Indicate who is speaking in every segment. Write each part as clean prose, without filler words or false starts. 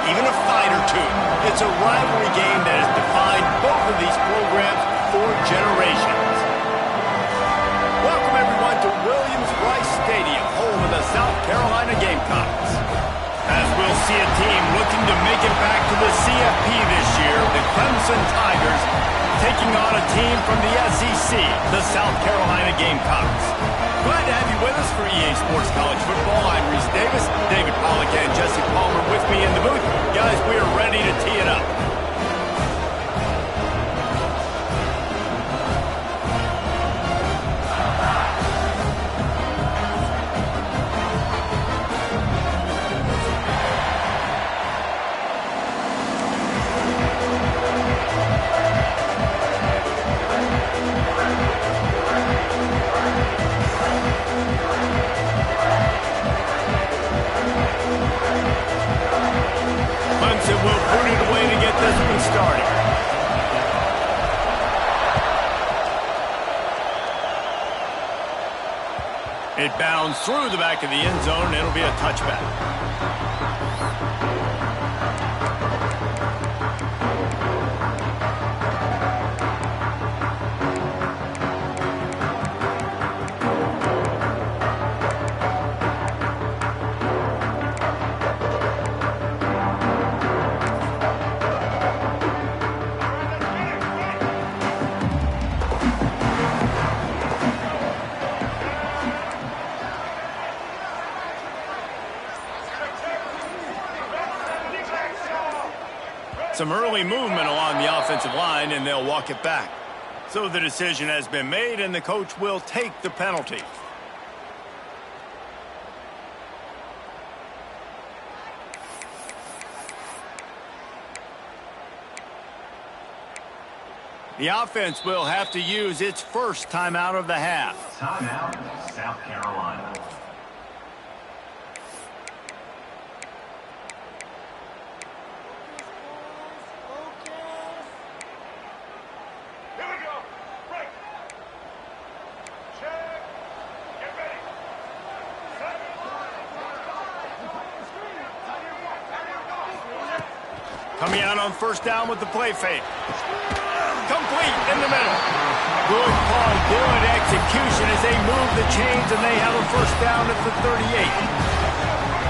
Speaker 1: even a fight or two. It's a rivalry game that has defined both of these programs for generations. Welcome, everyone, to Williams-Brice Stadium, home of the South Carolina Gamecocks. As we'll see a team looking to make it back to the CFP this year, the Clemson Tigers taking on a team from the SEC, the South Carolina Gamecocks. Glad to have you with us for EA Sports College Football. I'm Reese Davis, David Pollack and Jesse Palmer with me in the booth. Guys, we are ready to tee it up. Clemson will put it away to get this one started. It bounds through the back of the end zone, and it'll be a touchback. Some early movement along the offensive line, and they'll walk it back. So the decision has been made, and the coach will take the penalty. The offense will have to use its first timeout of the half.
Speaker 2: Timeout, South Carolina.
Speaker 1: Coming out on first down with the play fake. Complete in the middle. Good call, good execution as they move the chains, and they have a first down at the 38.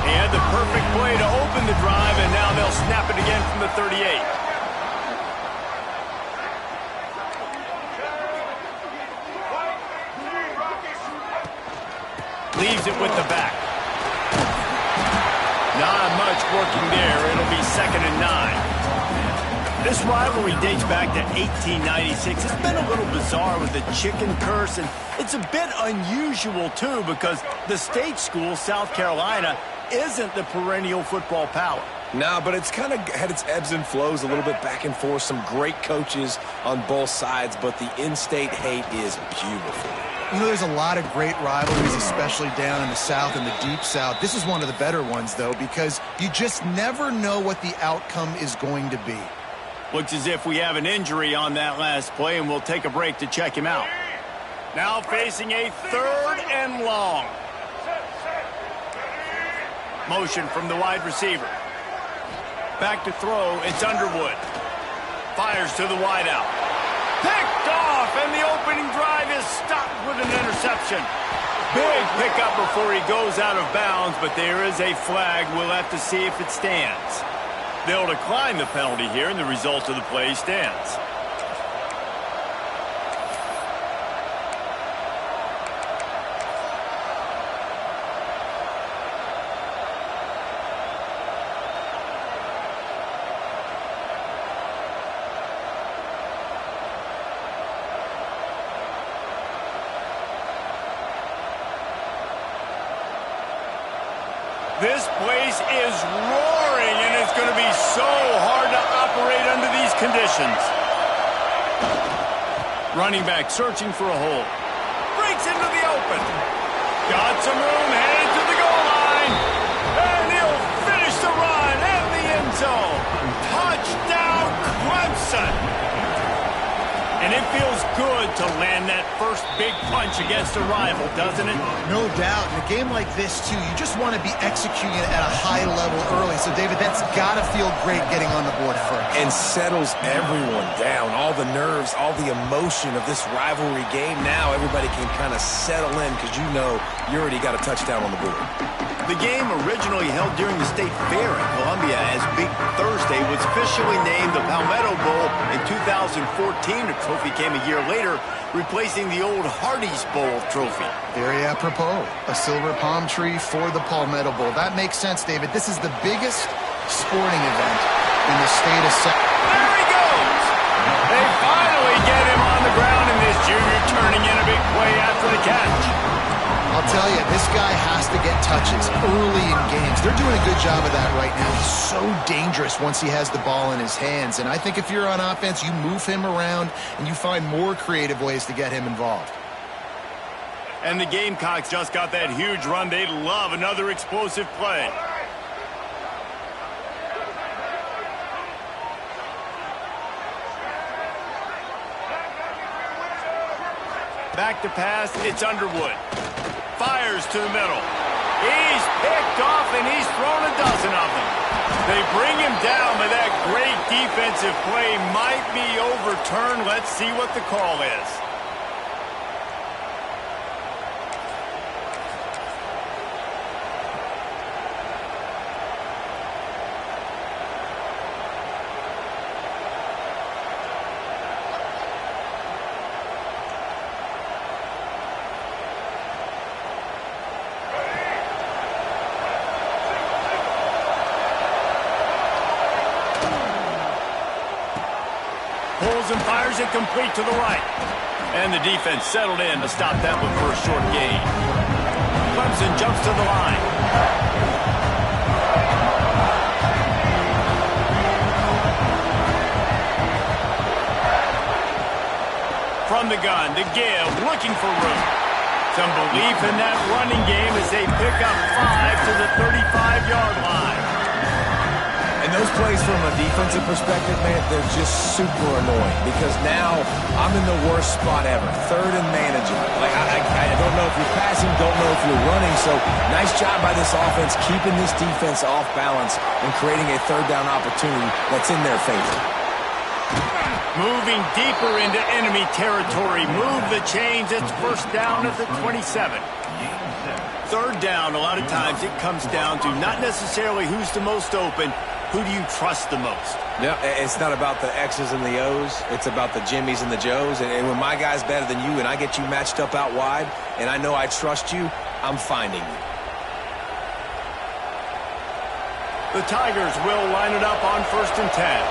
Speaker 1: They had the perfect play to open the drive, and now they'll snap it again from the 38. Leaves it with the back. Not much working there. It'll be 2nd and 9. This rivalry dates back to 1896. It's been a little bizarre with the chicken curse, and it's a bit unusual, too, because the state school, South Carolina, isn't the perennial football power.
Speaker 3: Nah, but it's kind of had its ebbs and flows, a little bit back and forth, some great coaches on both sides, but the in-state hate is beautiful.
Speaker 4: You know, there's a lot of great rivalries, especially down in the South and the Deep South. This is one of the better ones, though, because you just never know what the outcome is going to be.
Speaker 1: Looks as if we have an injury on that last play, and we'll take a break to check him out. Now facing a 3rd and long. Motion from the wide receiver. Back to throw, it's Underwood. Fires to the wideout. Picked off, and the opening drive is stopped with an interception. Big pickup before he goes out of bounds, but there is a flag. We'll have to see if it stands. They'll decline the penalty here, and the result of the play stands. This place is roaring, and it's going to be so hard to operate under these conditions. Running back searching for a hole. Breaks into the open. Got some room, headed to the goal line. And he'll finish the run in the end zone. Touchdown, Clemson. And It feels good to land that first big punch against a rival, doesn't it?
Speaker 4: No doubt. In a game like this, too, you just want to be executing it at a high level early. So, David, that's got to feel great getting on the board first.
Speaker 3: And settles everyone down. All the nerves, all the emotion of this rivalry game. Now everybody can kind of settle in because you know you already got a touchdown on the board.
Speaker 1: The game, originally held during the State Fair in Columbia as Big Thursday, was officially named the Palmetto Bowl in 2014. The trophy came a year later, replacing the old Hardee's Bowl trophy.
Speaker 4: Very apropos. A silver palm tree for the Palmetto Bowl. That makes sense, David. This is the biggest sporting event in the state of South.
Speaker 1: There he goes! They finally get him on the ground, and this junior turning in a big play after the catch.
Speaker 4: I'll tell you, this guy has to get touches early in games. They're doing a good job of that right now. He's so dangerous once he has the ball in his hands. And I think if you're on offense, you move him around and you find more creative ways to get him involved.
Speaker 1: And the Gamecocks just got that huge run. They love another explosive play. Back to pass, it's Underwood. Fires to the middle. He's picked off, and he's thrown a dozen of them. They bring him down, but that great defensive play might be overturned. Let's see what the call is. And fires it complete to the right. And the defense settled in to stop that one for a short gain. Clemson jumps to the line. From the gun to give, looking for room. Some belief in that running game as they pick up 5 to the 35-yard line.
Speaker 3: And those plays from a defensive perspective, man, they're just super annoying because now I'm in the worst spot ever. Third and manageable. Like, I don't know if you're passing, don't know if you're running. So nice job by this offense keeping this defense off balance and creating a third down opportunity that's in their favor.
Speaker 1: Moving deeper into enemy territory. Move the chains. It's first down at the 27. Third down, a lot of times it comes down to not necessarily who's the most open, who do you trust the most?
Speaker 3: Yeah, it's not about the X's and the O's. It's about the Jimmies and the Joes. And when my guy's better than you and I get you matched up out wide and I know I trust you, I'm finding you.
Speaker 1: The Tigers will line it up on 1st and 10.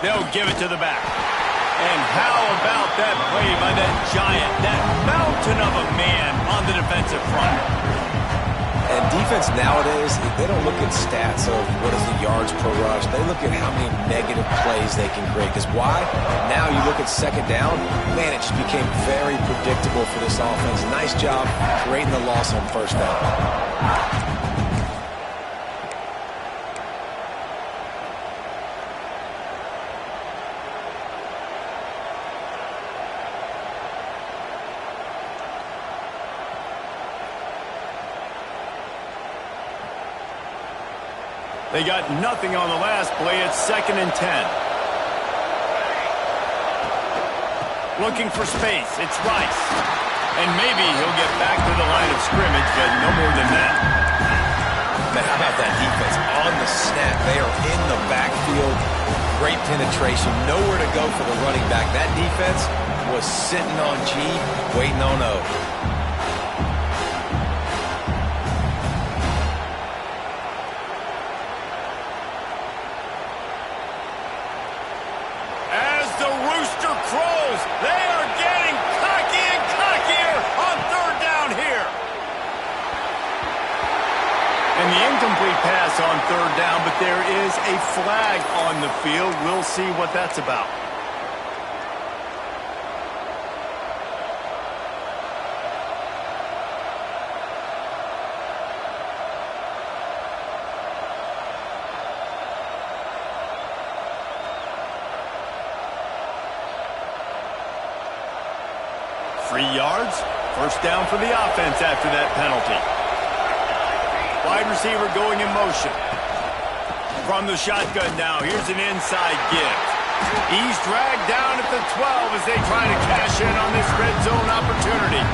Speaker 1: They'll give it to the back. And how about that play by that giant, that mountain of a man on the defensive front?
Speaker 3: And defense nowadays, they don't look at stats of what is the yards per rush. They look at how many negative plays they can create. Because why? Now you look at second down, man, it just became very predictable for this offense. Nice job creating the loss on first down.
Speaker 1: They got nothing on the last play. It's 2nd and 10. Looking for space. It's Rice. And maybe he'll get back to the line of scrimmage, but no more than that.
Speaker 3: Man, how about that defense? On the snap, they are in the backfield. Great penetration. Nowhere to go for the running back. That defense was sitting on G, waiting on O.
Speaker 1: Pass on 3rd down, but there is a flag on the field. We'll see what that's about. 3 yards. First down for the offense after that penalty. Wide receiver going in motion. From the shotgun now, here's an inside give. He's dragged down at the 12 as they try to cash in on this red zone opportunity.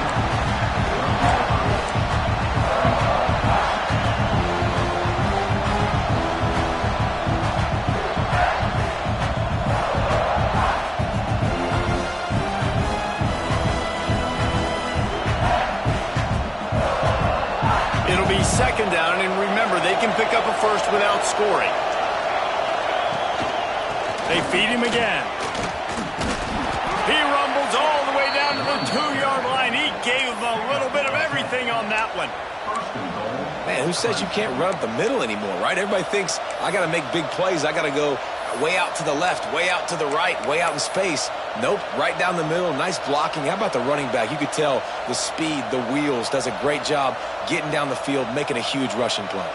Speaker 1: It'll be second down, and remember, they can pick up a first without scoring. They feed him again. He rumbles all the way down to the 2-yard line. He gave a little bit of everything on that one.
Speaker 3: Man, who says you can't run up the middle anymore, right? Everybody thinks, I got to make big plays. I got to go way out to the left, way out to the right, way out in space. Nope, right down the middle. Nice blocking. How about the running back? You could tell the speed, the wheels, does a great job getting down the field, making a huge rushing play.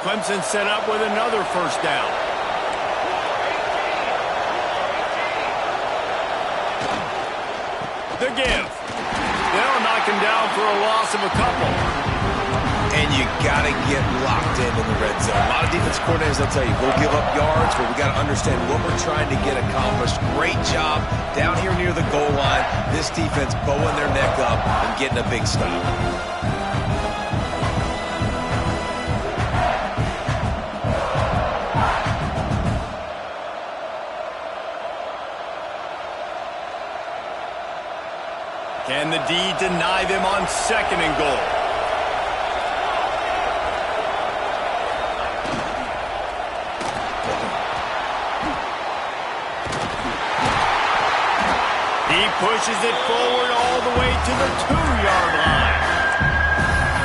Speaker 1: Clemson set up with another first down. The give. They'll knock him down for a loss of a couple.
Speaker 3: And you got to get locked in the red zone. A lot of defense coordinators, they'll tell you, we'll give up yards, but we got to understand what we're trying to get accomplished. Great job down here near the goal line. This defense bowing their neck up and getting a big stop.
Speaker 1: Can the D deny them on second and goal? He pushes it forward all the way to the 2-yard line.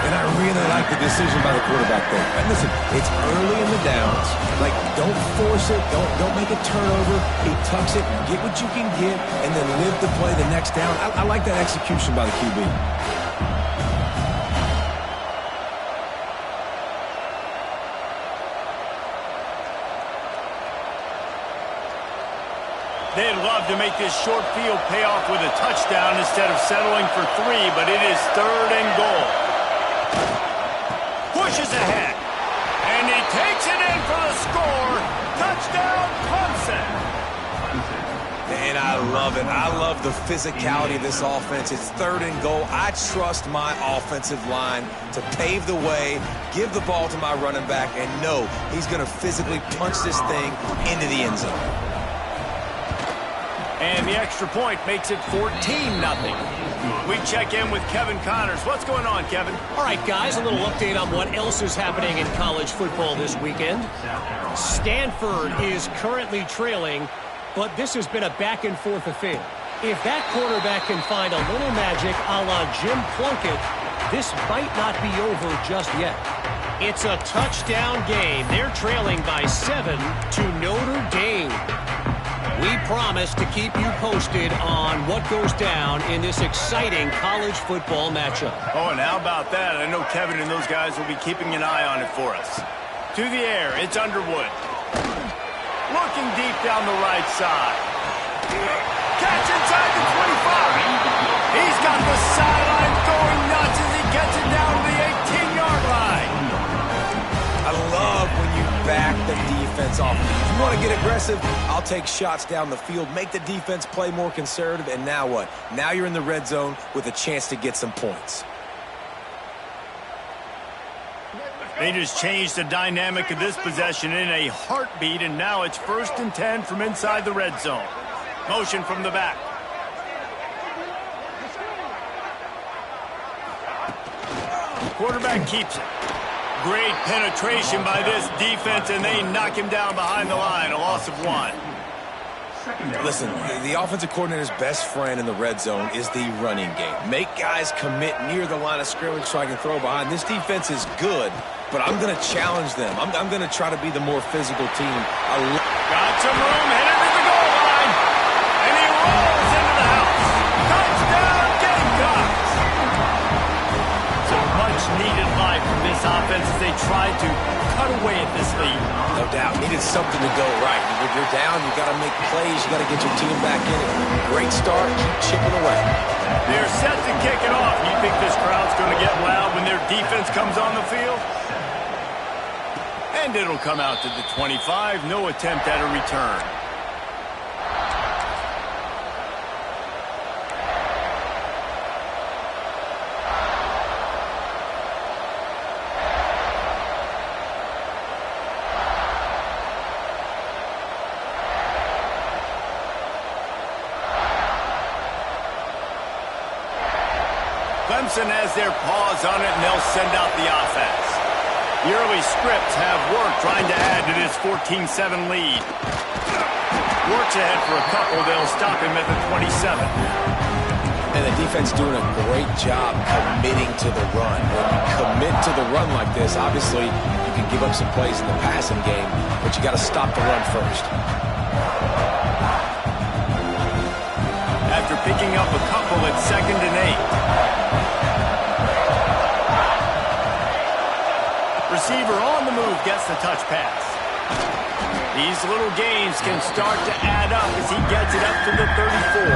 Speaker 3: And I really like the decision by the quarterback there. And listen, it's early in the downs. Like, don't force it. Don't make a turnover. He tucks it, get what you can get, and then live the play the next down. I like that execution by the QB.
Speaker 1: They'd love to make this short field pay off with a touchdown instead of settling for 3, but it is third and goal. Pushes ahead, and he takes it in for the score. Touchdown, Clemson.
Speaker 3: And I love it. I love the physicality of this offense. It's third and goal. I trust my offensive line to pave the way, give the ball to my running back, and know he's going to physically punch this thing into the end zone.
Speaker 1: And the extra point makes it 14-0. We check in with Kevin Connors. What's going on, Kevin?
Speaker 5: All right, guys, a little update on what else is happening in college football this weekend. Stanford is currently trailing, but this has been a back-and-forth affair. If that quarterback can find a little magic a la Jim Plunkett, this might not be over just yet. It's a touchdown game. They're trailing by 7 to Notre Dame. We promise to keep you posted on what goes down in this exciting college football matchup.
Speaker 1: Oh, and how about that? I know Kevin and those guys will be keeping an eye on it for us. To the air, it's Underwood. Looking deep down the right side. Catch inside the 25. He's got the sideline going nuts as he gets it down to the 18-yard line.
Speaker 3: I love when you back the defense off. If you want to get aggressive, I'll take shots down the field, make the defense play more conservative, and now what? Now you're in the red zone with a chance to get some points.
Speaker 1: They just changed the dynamic of this possession in a heartbeat, and now it's 1st and 10 from inside the red zone. Motion from the back. Quarterback keeps it. Great penetration by this defense, and they knock him down behind the line, a loss of 1.
Speaker 3: Listen, the offensive coordinator's best friend in the red zone is the running game. Make guys commit near the line of scrimmage so I can throw behind. This defense is good, but I'm going to challenge them. I'm going to try to be the more physical team.
Speaker 1: Got some room, headed to the goal line, and he rolls into the house. Touchdown, Gamecocks! Some much-needed life from this offense as they try to cut away at this lead.
Speaker 3: No doubt. Needed something to go right. If you're down, you got to make plays. You got to get your team back in it. Great start. Keep chipping away.
Speaker 1: They're set to kick it off. You think this crowd's going to get loud when their defense comes on the field? And it'll come out to the 25. No attempt at a return. Clemson has their paws on it, and they'll send out the offense. The early scripts have worked trying to add to this 14-7 lead. Works ahead for a couple. They'll stop him at the 27.
Speaker 3: And the defense doing a great job committing to the run. When you commit to the run like this, obviously you can give up some plays in the passing game, but you got to stop the run first.
Speaker 1: After picking up a couple at 2nd and 8. Receiver on the move gets the touch pass. These little gains can start to add up as he gets it up to the 34.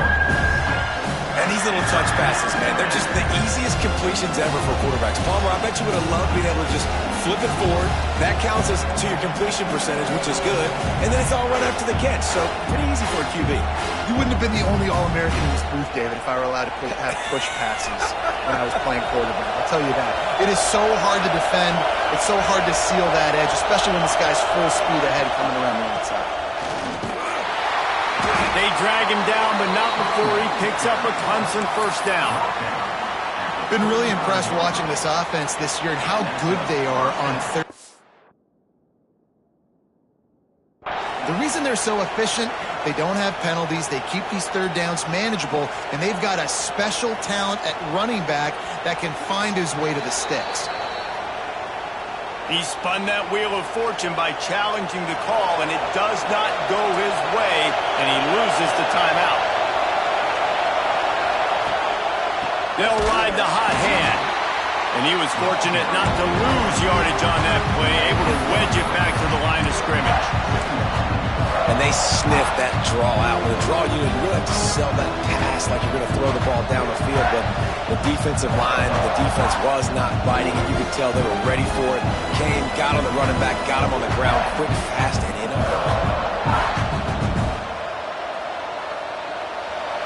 Speaker 3: And these little touch passes, man, they're just the easiest completions ever for quarterbacks. Palmer, I bet you would have loved being able to just flip it forward. That counts as to your completion percentage, which is good. And then it's all run up to the catch, so pretty easy for a QB.
Speaker 4: You wouldn't have been the only All-American in this booth, David, if I were allowed to have push passes when I was playing quarterback. I'll tell you that. It is so hard to defend. It's so hard to seal that edge, especially when this guy's full speed ahead coming around the outside.
Speaker 1: They drag him down, but not before he picks up a Clemson first down.
Speaker 4: Been really impressed watching this offense this year and how good they are on third. The reason they're so efficient, they don't have penalties, they keep these third downs manageable, and they've got a special talent at running back that can find his way to the sticks.
Speaker 1: He spun that wheel of fortune by challenging the call, and it does not go his way, and he loses the timeout. They'll ride the hot hand, and he was fortunate not to lose yardage on that play, able to wedge it back to the line of scrimmage.
Speaker 3: And they sniff that draw out. With a draw unit, you really have to sell that pass like you're going to throw the ball down the field. But the defensive line, the defense was not biting it. You could tell they were ready for it. Came, got on the running back, got him on the ground quick, fast, and in a hurry.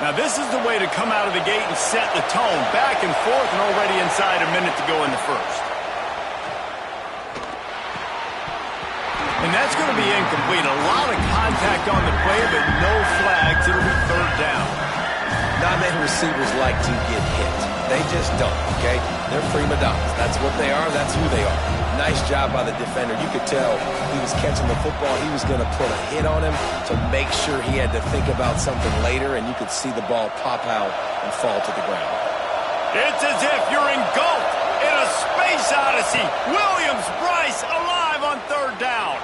Speaker 1: Now this is the way to come out of the gate and set the tone. Back and forth and already inside a minute to go in the first. And that's going to be incomplete. A lot of contact on the play, but no flags. It'll be third down.
Speaker 3: Not many receivers like to get hit. They just don't, okay? They're prima donnas. That's what they are. That's who they are. Nice job by the defender. You could tell he was catching the football. He was going to put a hit on him to make sure he had to think about something later, and you could see the ball pop out and fall to the ground.
Speaker 1: It's as if you're engulfed in a space odyssey. Williams-Brice alive on third down.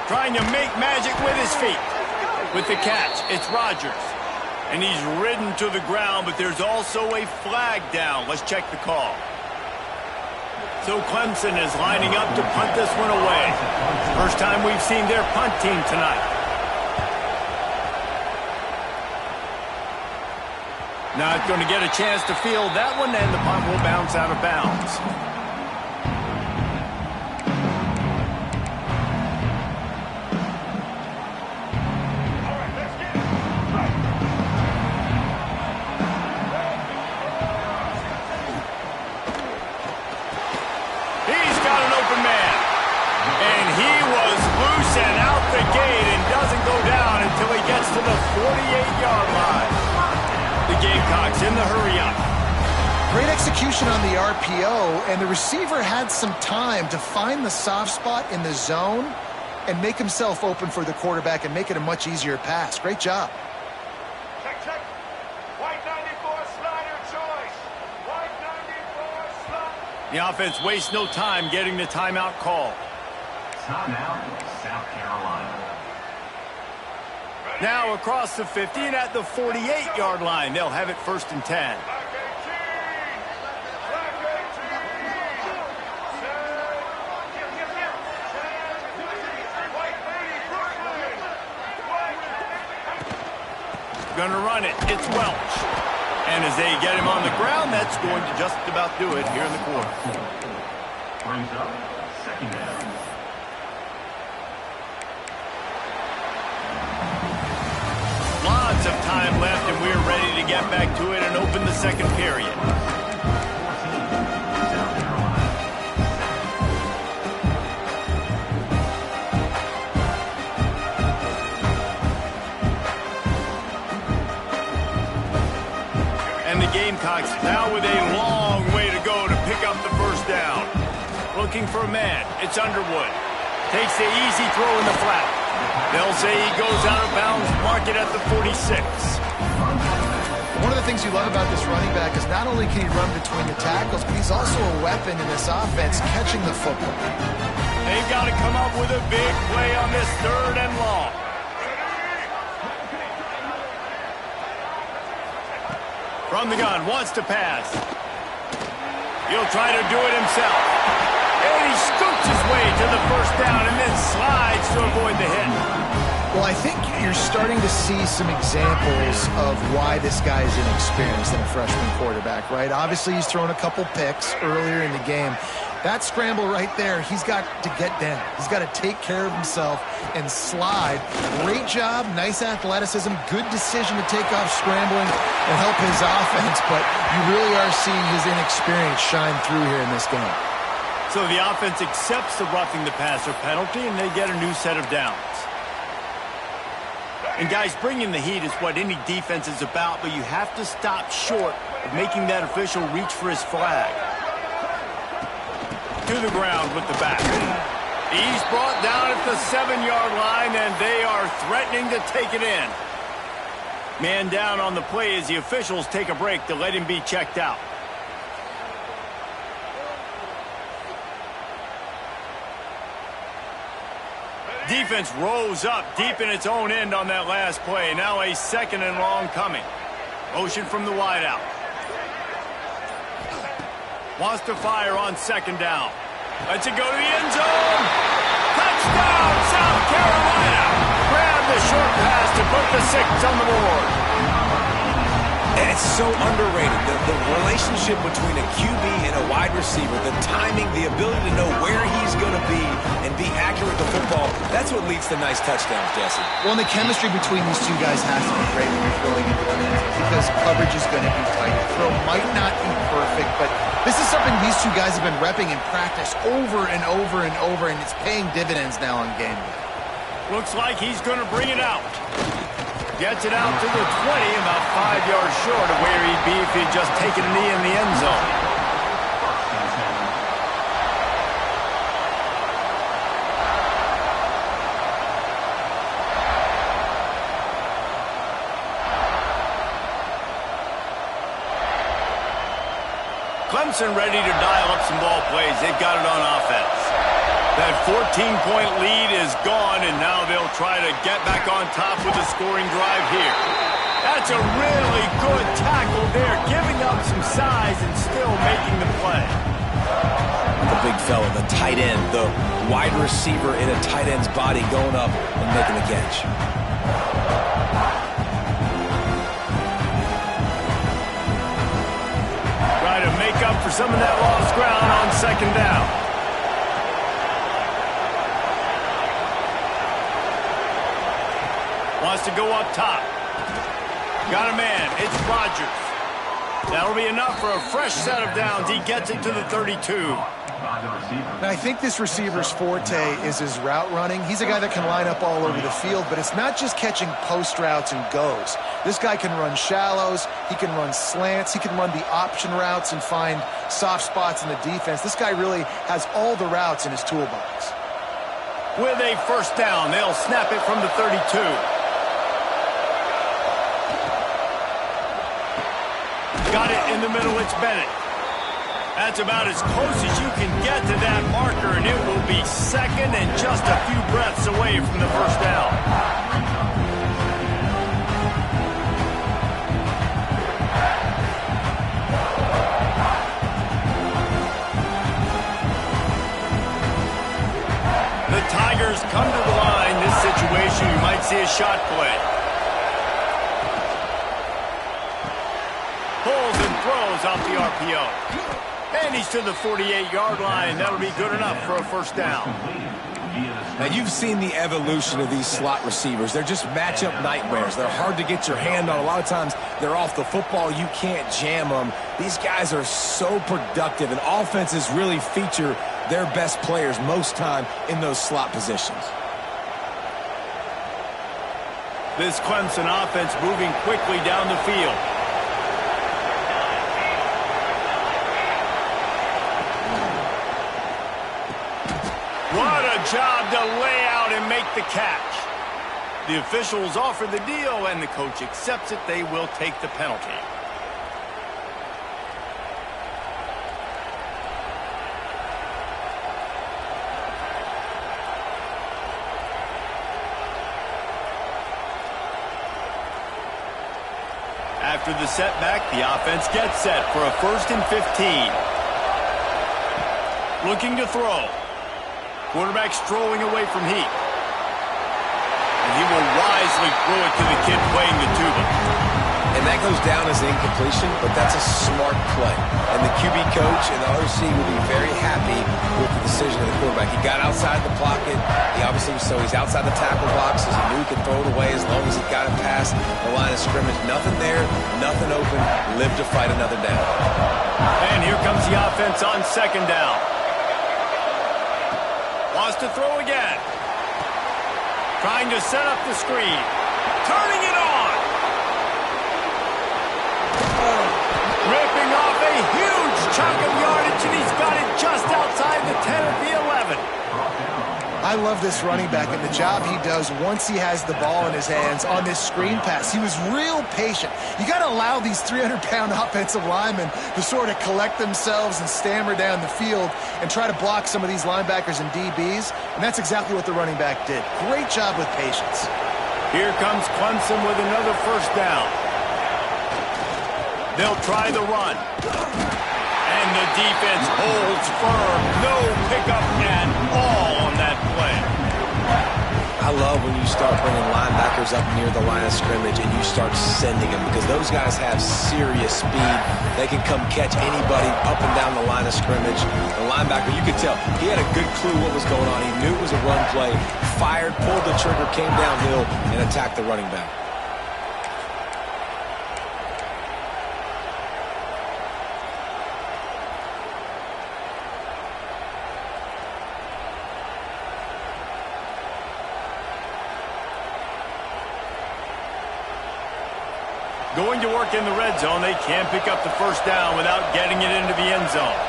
Speaker 1: Trying to make magic with his feet. With the catch, it's Rodgers. And he's ridden to the ground, but there's also a flag down. Let's check the call. So Clemson is lining up to punt this one away. First time we've seen their punt team tonight. Not going to get a chance to field that one, and the punt will bounce out of bounds. He's got an open man. And he was loose and out the gate and doesn't go down until he gets to the 48-yard line. The Gamecocks in the hurry-up.
Speaker 4: Great execution on the RPO, and the receiver had some time to find the soft spot in the zone and make himself open for the quarterback and make it a much easier pass. Great job.
Speaker 6: Check, check. White 94 slider choice. White 94 slider.
Speaker 1: The offense wastes no time getting the timeout call.
Speaker 2: Timeout, South Carolina.
Speaker 1: Now across the 50 and at the 48-yard line. They'll have it 1st and 10.
Speaker 6: Black 18. Black 18.
Speaker 1: Gonna run it. It's Welch. And as they get him on the ground, that's going to just about do it here in the quarter.
Speaker 2: Brings up second down.
Speaker 1: Lots of time left, and we're ready to get back to it and open the second period. And the Gamecocks now with a long way to go to pick up the first down. Looking for a man. It's Underwood. Takes the easy throw in the flat. They'll say he goes out of bounds, mark it at the 46.
Speaker 4: One of the things you love about this running back is not only can he run between the tackles, but he's also a weapon in this offense catching the football.
Speaker 1: They've got to come up with a big play on this 3rd and long. From the gun, wants to pass. He'll try to do it himself. And he scoots his way to the first down and then slides to avoid the hit.
Speaker 4: Well, I think you're starting to see some examples of why this guy is inexperienced in a freshman quarterback, right? Obviously, he's thrown a couple picks earlier in the game. That scramble right there, he's got to get down. He's got to take care of himself and slide. Great job, nice athleticism, good decision to take off scrambling and help his offense, but you really are seeing his inexperience shine through here in this game.
Speaker 1: So the offense accepts the roughing the passer penalty, and they get a new set of downs. And guys, bringing the heat is what any defense is about, but you have to stop short of making that official reach for his flag. To the ground with the back. He's brought down at the 7-yard line, and they are threatening to take it in. Man down on the play as the officials take a break to let him be checked out. Defense rose up deep in its own end on that last play. Now a 2nd and long coming. Motion from the wideout. Wants to fire on 2nd down. Lets it go to the end zone. Touchdown, South Carolina. Grab the short pass to put the 6 on the board.
Speaker 3: And it's so underrated. The relationship between a QB and a wide receiver, the timing, the ability to know where he's going to be and be accurate with the football, that's what leads to nice touchdowns, Jesse.
Speaker 4: Well, and the chemistry between these two guys has to be great when you're throwing into defense because coverage is going to be tight. The throw might not be perfect, but this is something these two guys have been repping in practice over and over and over, and it's paying dividends now on game day.
Speaker 1: Looks like he's going to bring it out. Gets it out to the 20, about 5 yards short of where he'd be if he'd just taken a knee in the end zone. Clemson ready to dial up some ball plays. They've got it on offense. That 14-point lead is gone, and now they'll try to get back on top with a scoring drive here. That's a really good tackle there, giving up some size and still making the play.
Speaker 3: The big fella, the tight end, the wide receiver in a tight end's body going up and making the catch.
Speaker 1: Try to make up for some of that lost ground on 2nd down. Wants to go up top. Got a man. It's Rodgers. That'll be enough for a fresh set of downs. He gets it to the 32.
Speaker 4: Now, I think this receiver's forte is his route running. He's a guy that can line up all over the field, but it's not just catching post routes and goes. This guy can run shallows. He can run slants. He can run the option routes and find soft spots in the defense. This guy really has all the routes in his toolbox.
Speaker 1: With a first down, they'll snap it from the 32. Got it in the middle, it's Bennett. That's about as close as you can get to that marker, and it will be 2nd and just a few breaths away from the first down. The Tigers come to the line. This situation, you might see a shot play. Pulls and throws off the RPO. And he's to the 48-yard line. That'll be good enough for a first down.
Speaker 3: Now, you've seen the evolution of these slot receivers. They're just matchup nightmares. They're hard to get your hand on. A lot of times, they're off the football. You can't jam them. These guys are so productive, and offenses really feature their best players most time in those slot positions.
Speaker 1: This Clemson offense moving quickly down the field. What a job to lay out and make the catch. The officials offer the deal, and the coach accepts it. They will take the penalty. After the setback, the offense gets set for a 1st and 15. Looking to throw. Quarterback strolling away from heat. And he will wisely throw it to the kid playing the tuba.
Speaker 3: And that goes down as an incompletion, but that's a smart play. And the QB coach and the OC will be very happy with the decision of the quarterback. He got outside the pocket. He's outside the tackle box, as he knew he could throw it away as long as he got it past the line of scrimmage. Nothing there, nothing open. Live to fight another down.
Speaker 1: And here comes the offense on 2nd down. Wants to throw again. Trying to set up the screen. Turning it on. Ripping off a huge chunk of yardage, and he's got it just outside the 10 of the 11.
Speaker 4: I love this running back and the job he does once he has the ball in his hands on this screen pass. He was real patient. You got to allow these 300-pound offensive linemen to sort of collect themselves and stammer down the field and try to block some of these linebackers and DBs, and that's exactly what the running back did. Great job with patience.
Speaker 1: Here comes Clemson with another first down. They'll try the run. And the defense holds firm. No pickup at all on that play.
Speaker 3: I love when you start bringing linebackers up near the line of scrimmage and you start sending them, because those guys have serious speed. They can come catch anybody up and down the line of scrimmage. The linebacker, you could tell, he had a good clue what was going on. He knew it was a run play, fired, pulled the trigger, came downhill, and attacked the running back.
Speaker 1: Going to work in the red zone. They can't pick up the first down without getting it into the end zone.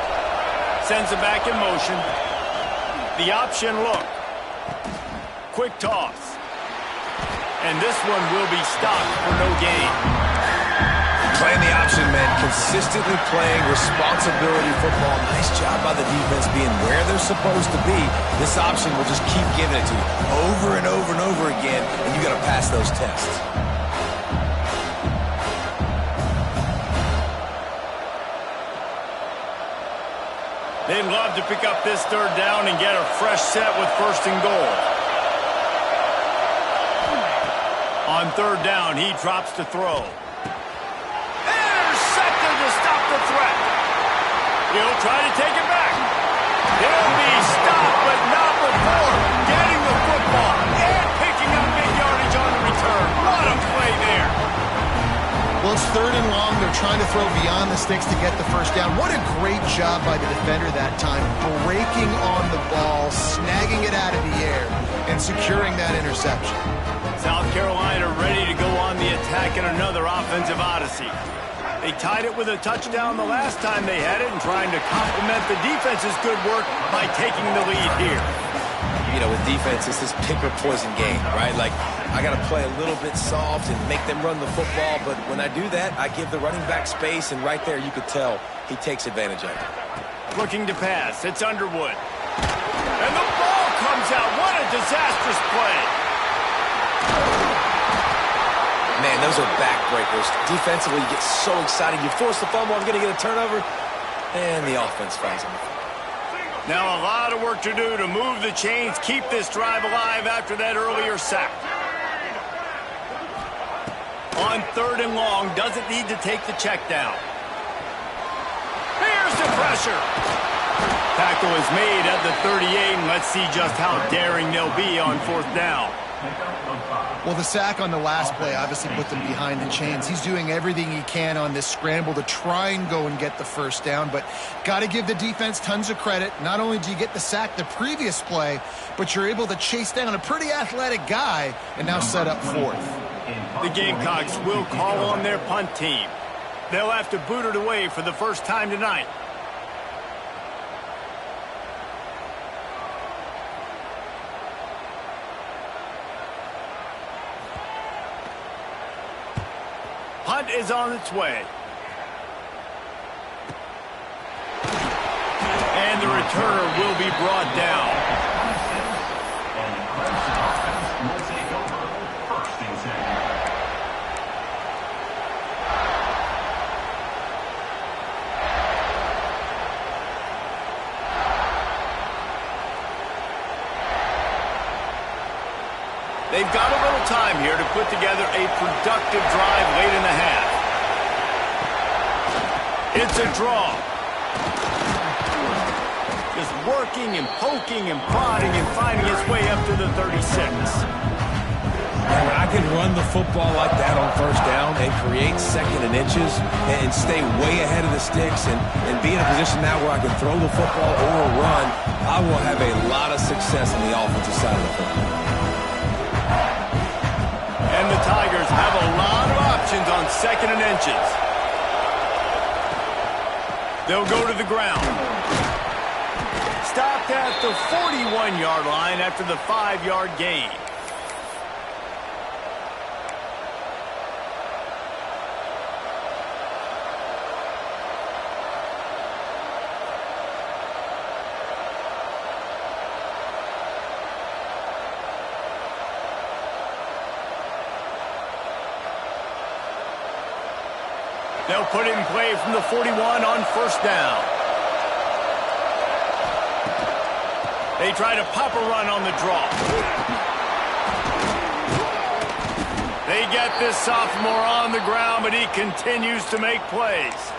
Speaker 1: Sends it back in motion. The option look. Quick toss. And this one will be stopped for no gain.
Speaker 3: Playing the option meant consistently playing responsibility football. Nice job by the defense being where they're supposed to be. This option will just keep giving it to you over and over and over again, and you got to pass those tests.
Speaker 1: They'd love to pick up this 3rd down and get a fresh set with 1st and goal. On 3rd down, he drops to throw. Intercepted to stop the threat. He'll try to take it back. He'll be stopped, but not before getting the football and picking up big yardage on the return. What a play there.
Speaker 4: Well, it's 3rd and long. They're trying to throw beyond the sticks to get the first down. What a great job by the defender that time, breaking on the ball, snagging it out of the air, and securing that interception.
Speaker 1: South Carolina ready to go on the attack in another offensive odyssey. They tied it with a touchdown the last time they had it, and trying to complement the defense's good work by taking the lead here.
Speaker 3: You know, with defense, it's this pick or poison game, right? Like, I got to play a little bit soft and make them run the football, but when I do that, I give the running back space, and right there you could tell he takes advantage of it.
Speaker 1: Looking to pass. It's Underwood. And the ball comes out. What a disastrous play.
Speaker 3: Man, those are backbreakers. Defensively, you get so excited. You force the fumble, I'm going to get a turnover, and the offense falls on the field.
Speaker 1: Now a lot of work to do to move the chains, keep this drive alive after that earlier sack. On 3rd and long, doesn't need to take the check down. Here's the pressure. Tackle is made at the 38, and let's see just how daring they'll be on 4th down.
Speaker 4: Well, the sack on the last play obviously put them behind the chains. He's doing everything he can on this scramble to try and go and get the 1st down, but got to give the defense tons of credit. Not only do you get the sack the previous play, but you're able to chase down a pretty athletic guy and now set up 4th.
Speaker 1: The Gamecocks will call on their punt team. They'll have to boot it away for the first time tonight. Punt is on its way. And the returner will be brought down. They've got a little time here to put together a productive drive late in the half. It's a draw. Just working and poking and prodding and finding his way up to the 36.
Speaker 3: When I can run the football like that on 1st down and create 2nd and inches and stay way ahead of the sticks and be in a position now where I can throw the football or run, I will have a lot of success on the offensive side of the football.
Speaker 1: And the Tigers have a lot of options on 2nd and inches. They'll go to the ground. Stopped at the 41-yard line after the 5-yard gain. They'll put it in play from the 41 on 1st down. They try to pop a run on the draw. They get this sophomore on the ground, but he continues to make plays.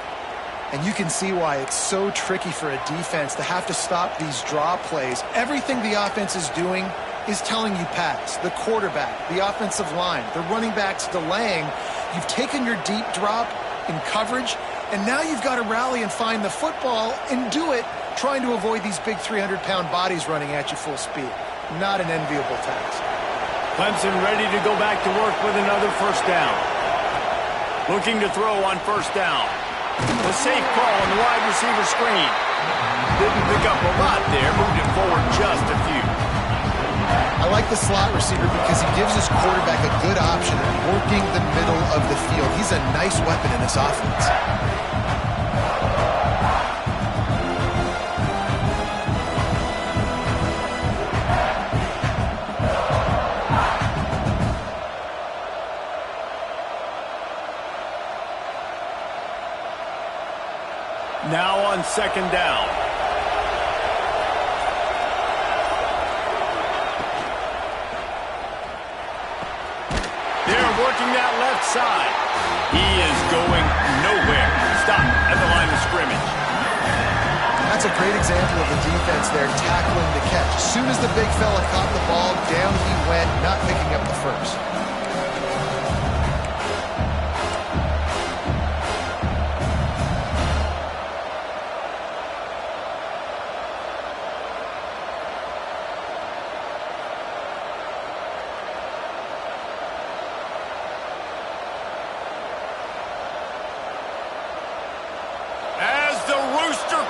Speaker 4: And you can see why it's so tricky for a defense to have to stop these draw plays. Everything the offense is doing is telling you pass. The quarterback, the offensive line, the running backs delaying. You've taken your deep drop in coverage, and now you've got to rally and find the football and do it, trying to avoid these big 300-pound bodies running at you full speed. Not an enviable task.
Speaker 1: Clemson ready to go back to work with another 1st down. Looking to throw on 1st down. A safe call on the wide receiver screen. Didn't pick up a lot there, moved it forward just a few.
Speaker 4: I like the slot receiver because he gives his quarterback a good option of working the middle of the field. He's a nice weapon in this offense.
Speaker 1: Now on 2nd down. They're working that left side. He is going nowhere. Stop at the line of scrimmage.
Speaker 4: That's a great example of the defense there tackling the catch. As soon as the big fella caught the ball, down he went, not picking up the 1st.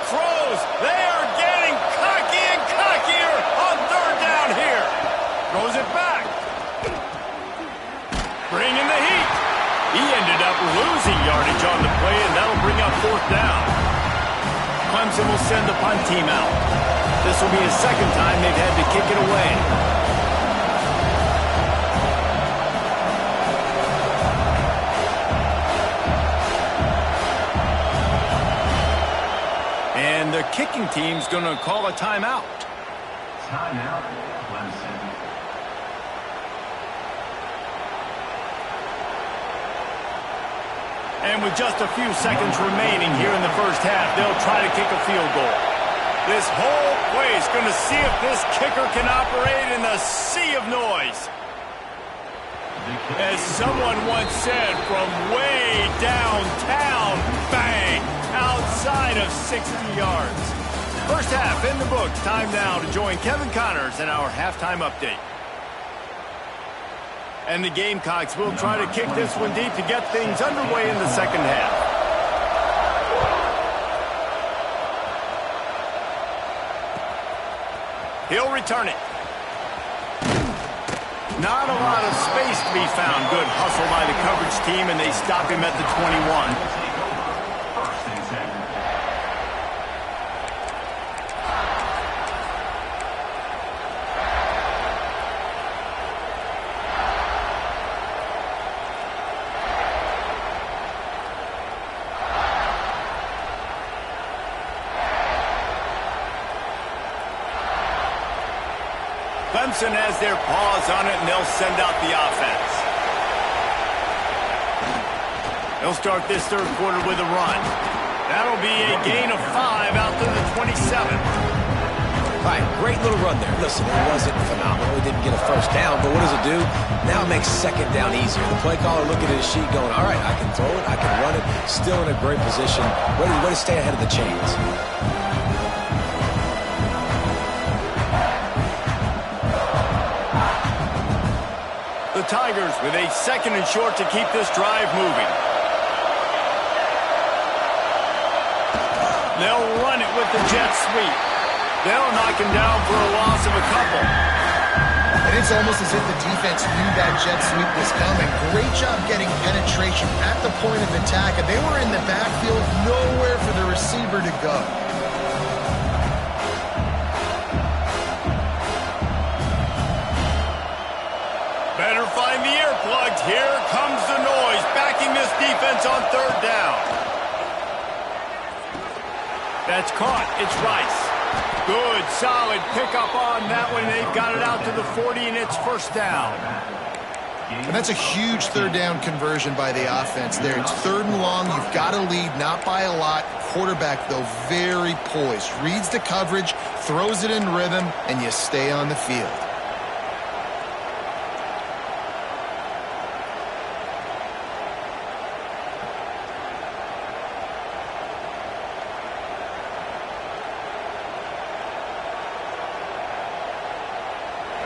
Speaker 1: Crows, they are getting cocky and cockier on 3rd down here. Throws it back. Bringing the heat. He ended up losing yardage on the play, and that'll bring up 4th down. Clemson will send the punt team out. This will be the 2nd time they've had to kick it away. The kicking team's going to call a timeout.
Speaker 2: Timeout, Clemson.
Speaker 1: And with just a few seconds remaining here in the first half, they'll try to kick a field goal. This whole place going to see if this kicker can operate in the sea of noise. As someone once said, from way downtown, bang, outside of 60 yards. First half in the books. Time now to join Kevin Connors in our halftime update. And the Gamecocks will try to kick this one deep to get things underway in the second half. He'll return it. Not a lot of space to be found. Good hustle by the coverage team, and they stop him at the 21. Clemson has their paws on it, and they'll send out the offense. They'll start this third quarter with a run. That'll be a gain of 5 out to the 27.
Speaker 3: All right, great little run there. Listen, it wasn't phenomenal. He didn't get a first down, but what does it do? Now it makes second down easier. The play caller looking at his sheet going, all right, I can throw it, I can run it, still in a great position, ready to stay ahead of the chains.
Speaker 1: The Tigers with a second and short to keep this drive moving. They'll run it with the jet sweep. They'll knock him down for a loss of a couple.
Speaker 4: And it's almost as if the defense knew that jet sweep was coming. Great job getting penetration at the point of attack, and they were in the backfield, nowhere for the receiver to go.
Speaker 1: Better find the earplugs. Here comes the noise, backing this defense on third down. That's caught. It's Rice. Good, solid pickup on that one. They've got it out to the 40, and it's first down.
Speaker 4: And that's a huge third down conversion by the offense there. It's third and long. You've got to lead, not by a lot. Quarterback, though, very poised. Reads the coverage, throws it in rhythm, and you stay on the field.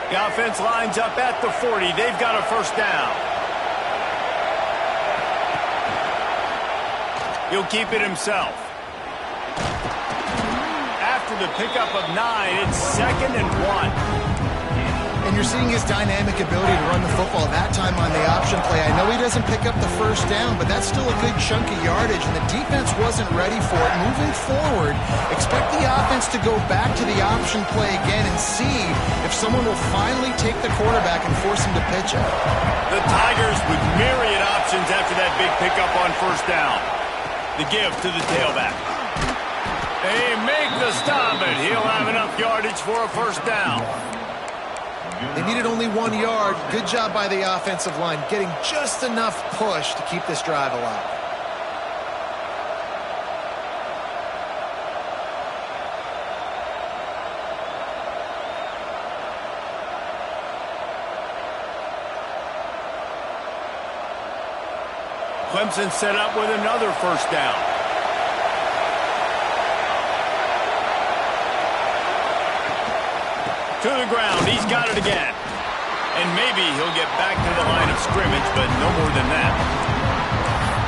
Speaker 1: The offense lines up at the 40. They've got a first down. He'll keep it himself. After the pickup of 9, it's 2nd and 1.
Speaker 4: And you're seeing his dynamic ability to run the football. That time on the option play, I know he doesn't pick up the first down, but that's still a good chunk of yardage, and the defense wasn't ready for it. Moving forward, expect the offense to go back to the option play again and see if someone will finally take the quarterback and force him to pitch it.
Speaker 1: The Tigers with myriad options after that big pickup on first down. The give to the tailback. They make the stop, and he'll have enough yardage for a first down.
Speaker 4: They needed only 1 yard. Good job by the offensive line, getting just enough push to keep this drive alive.
Speaker 1: Clemson set up with another first down. To the ground. He's got it again. And maybe he'll get back to the line of scrimmage, but no more than that.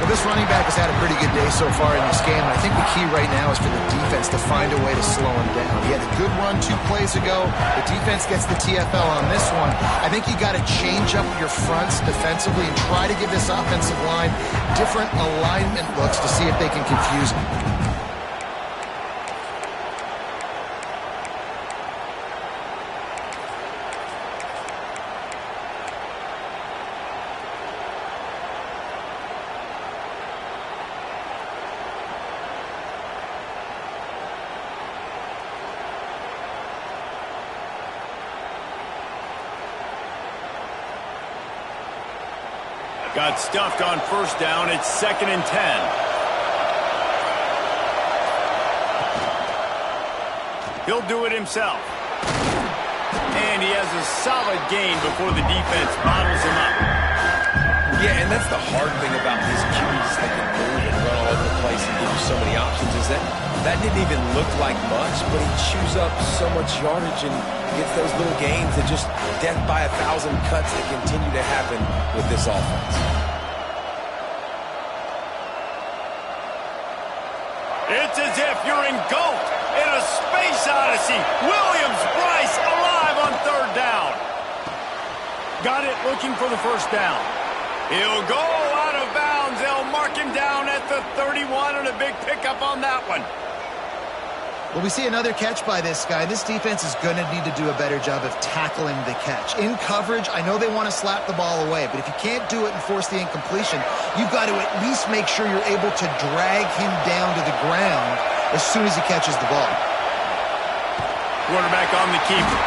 Speaker 4: Well, this running back has had a pretty good day so far in this game, and I think the key right now is for the defense to find a way to slow him down. He had a good run 2 plays ago. The defense gets the TFL on this one. I think you got to change up your fronts defensively and try to give this offensive line different alignment looks to see if they can confuse him.
Speaker 1: Got stuffed on first down. It's 2nd and 10. He'll do it himself. And he has a solid gain before the defense bottles him up.
Speaker 3: Yeah, and that's the hard thing about these QBs that can move and run all over the place and give you so many options is that didn't even look like much, but he chews up so much yardage and gets those little gains that just death by 1,000 cuts that continue to happen with this offense.
Speaker 1: It's as if you're engulfed in a space odyssey. Williams-Brice alive on 3rd down. Got it, looking for the first down. He'll go out of bounds. They'll mark him down at the 31 and a big pickup on that one.
Speaker 4: Well, we see another catch by this guy. This defense is going to need to do a better job of tackling the catch. In coverage, I know they want to slap the ball away, but if you can't do it and force the incompletion, you've got to at least make sure you're able to drag him down to the ground as soon as he catches the ball.
Speaker 1: Quarterback on the keeper.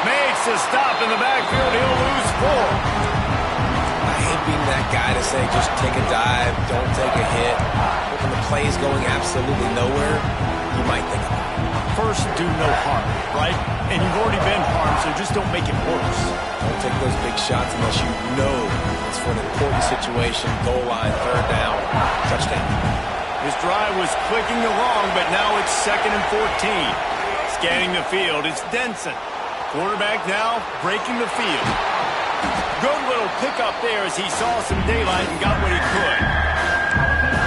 Speaker 1: Makes a stop in the backfield. He'll lose 4.
Speaker 3: I hate being that guy to say just take a dive, don't take a hit. But when the play is going absolutely nowhere, you might think about it.
Speaker 1: First, do no harm, right? And you've already been harmed, so just don't make it worse.
Speaker 3: Don't take those big shots unless you know it's for an important situation. Goal line, 3rd down, touchdown.
Speaker 1: His drive was clicking along, but now it's 2nd and 14. Scanning the field, it's Denson. Quarterback now breaking the field. Good little pickup there as he saw some daylight and got what he could.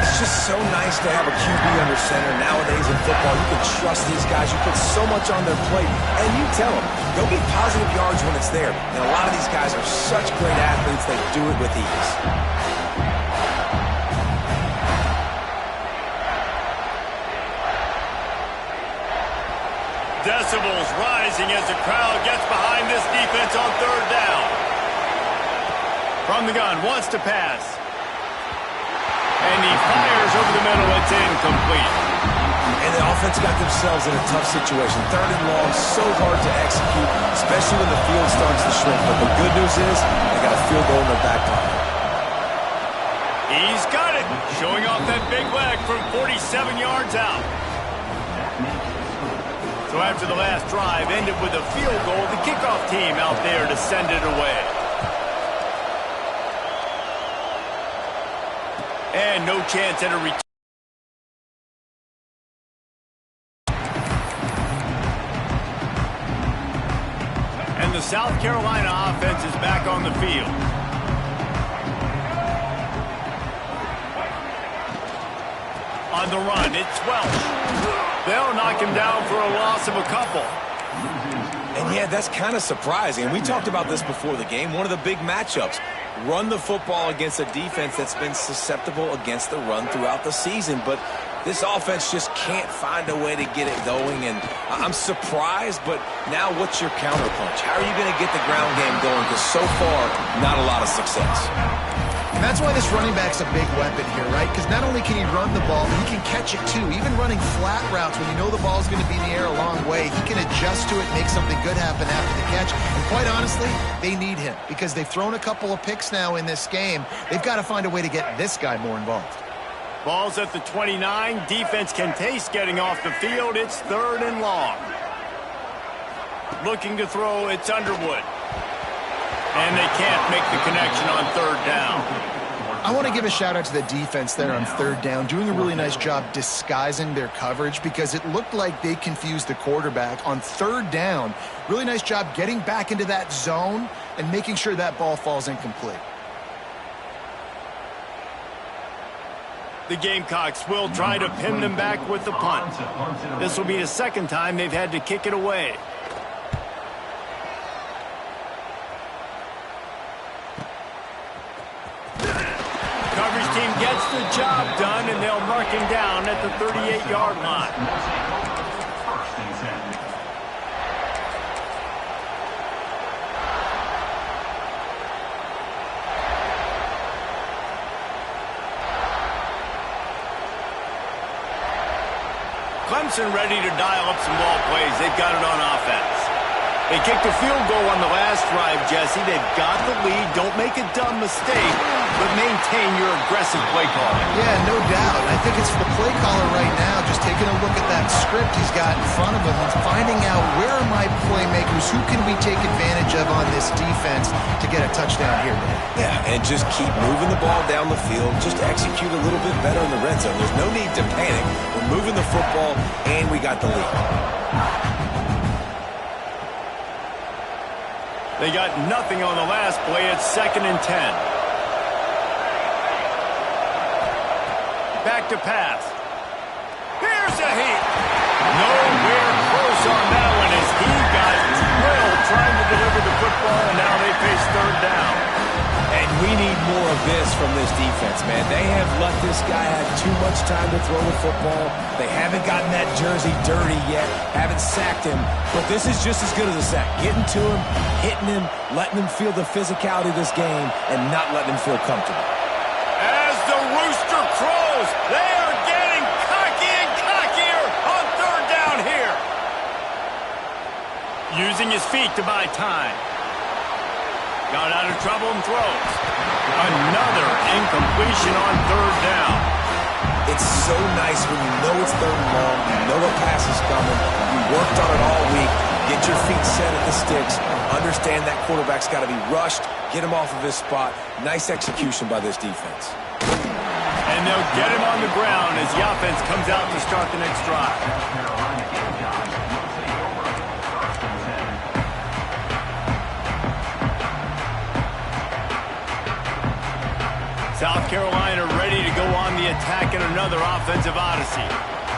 Speaker 3: It's just so nice to have a QB under center. Nowadays in football, you can trust these guys. You put so much on their plate, and you tell them, go get positive yards when it's there. And a lot of these guys are such great athletes, they do it with ease.
Speaker 1: Decibels rising as the crowd gets behind this defense on 3rd down. From the gun, wants to pass. And he fires over the middle. It's incomplete.
Speaker 3: And the offense got themselves in a tough situation. 3rd and long, so hard to execute, especially when the field starts to shrink. But the good news is they got a field goal in their back pocket.
Speaker 1: He's got it. Showing off that big leg from 47 yards out. So after the last drive ended with a field goal, the kickoff team out there to send it away. And no chance at a return. And the South Carolina offense is back on the field. On the run, it's Welsh. They'll knock him down for a loss of a couple.
Speaker 3: And yeah, that's kind of surprising. We talked about this before the game. One of the big matchups. Run the football against a defense that's been susceptible against the run throughout the season. But this offense just can't find a way to get it going. And I'm surprised, but now what's your counterpunch? How are you going to get the ground game going? Because so far, not a lot of success.
Speaker 4: And that's why this running back's a big weapon here, right? Because not only can he run the ball, but he can catch it too. Even running flat routes when you know the ball's going to be in the air a long way, he can adjust to it, make something good happen after the catch. And quite honestly, they need him because they've thrown a couple of picks now in this game. They've got to find a way to get this guy more involved.
Speaker 1: Ball's at the 29. Defense can taste getting off the field. It's 3rd and long. Looking to throw, it's Underwood. And they can't make the connection on 3rd down.
Speaker 4: I want to give a shout out to the defense there on 3rd down, doing a really nice job disguising their coverage because it looked like they confused the quarterback on 3rd down. Really nice job getting back into that zone and making sure that ball falls incomplete.
Speaker 1: The Gamecocks will try to pin them back with the punt. This will be the 2nd time they've had to kick it away. Coverage team gets the job done, and they'll mark him down at the 38-yard line. Clemson ready to dial up some ball plays. They've got it on offense. They kicked a field goal on the last drive, Jesse. They've got the lead. Don't make a dumb mistake, but maintain your aggressive play calling.
Speaker 4: Yeah, no doubt. I think it's the play caller right now just taking a look at that script he's got in front of him and finding out where are my playmakers, who can we take advantage of on this defense to get a touchdown here today.
Speaker 3: Yeah, and just keep moving the ball down the field. Just execute a little bit better in the red zone. There's no need to panic. We're moving the football, and we got the lead.
Speaker 1: They got nothing on the last play. It's 2nd and 10. Back to pass. Here's a heat. Nowhere close on that one as he got drilled trying to deliver the football, and now they face 3rd down.
Speaker 3: And we need more of this from this defense, man. They have let this guy have too much time to throw the football. They haven't gotten that jersey dirty yet, haven't sacked him. But this is just as good as a sack. Getting to him, hitting him, letting him feel the physicality of this game, and not letting him feel comfortable.
Speaker 1: As the rooster crows, they are getting cocky and cockier on 3rd down here. Using his feet to buy time. Got out of trouble and throws. Another incompletion on 3rd down.
Speaker 3: It's so nice when you know it's 3rd and long, you know a pass is coming, you worked on it all week, get your feet set at the sticks, understand that quarterback's got to be rushed, get him off of his spot. Nice execution by this defense.
Speaker 1: And they'll get him on the ground as the offense comes out to start the next drive. South Carolina ready to go on the attack in another offensive odyssey.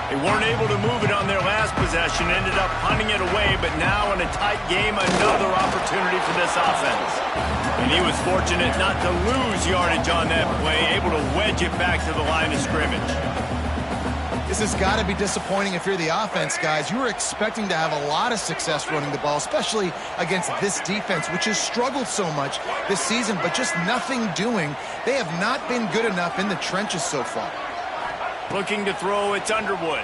Speaker 1: They weren't able to move it on their last possession, ended up punting it away, but now in a tight game, another opportunity for this offense. And he was fortunate not to lose yardage on that play, able to wedge it back to the line of scrimmage.
Speaker 4: This has got to be disappointing if you're the offense, guys. You were expecting to have a lot of success running the ball, especially against this defense, which has struggled so much this season, but just nothing doing. They have not been good enough in the trenches so far.
Speaker 1: Looking to throw, it's Underwood.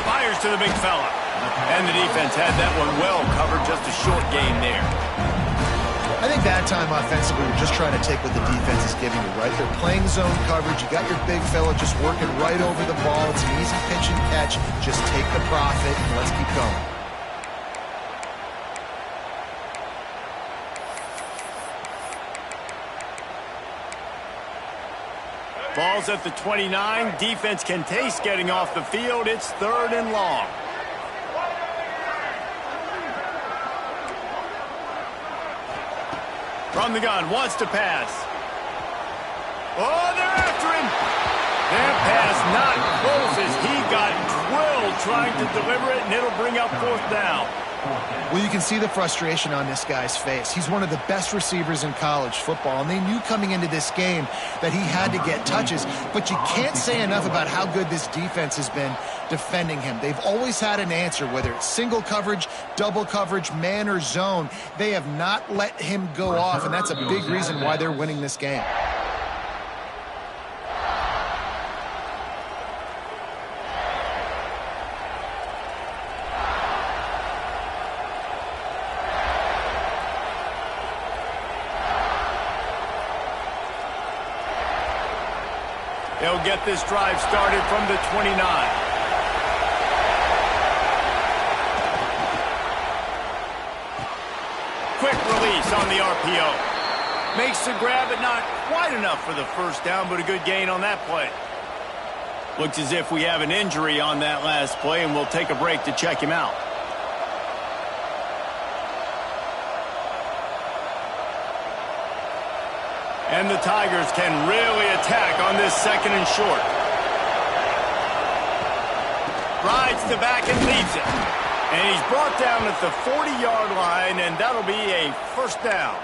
Speaker 1: Fires to the big fella. And the defense had that one well covered, just a short gain there.
Speaker 4: I think that time offensively, we're just trying to take what the defense is giving you, right? They're playing zone coverage. You got your big fella just working right over the ball. It's an easy pitch and catch. Just take the profit and let's keep going.
Speaker 1: Ball's at the 29. Defense can taste getting off the field. It's 3rd and long. From the gun, wants to pass. Oh, they're after him. That pass not close as he got drilled trying to deliver it, and it'll bring up 4th down.
Speaker 4: Well, you can see the frustration on this guy's face. He's one of the best receivers in college football, and they knew coming into this game that he had to get touches, but you can't say enough about how good this defense has been defending him. They've always had an answer, whether it's single coverage, double coverage, man or zone. They have not let him go off, and that's a big reason why they're winning this game.
Speaker 1: They'll get this drive started from the 29. Quick release on the RPO. Makes the grab, but not quite enough for the 1st down, but a good gain on that play. Looks as if we have an injury on that last play, and we'll take a break to check him out. And the Tigers can really attack on this 2nd and short. Rides the back and leaves it. And he's brought down at the 40-yard line, and that'll be a 1st down.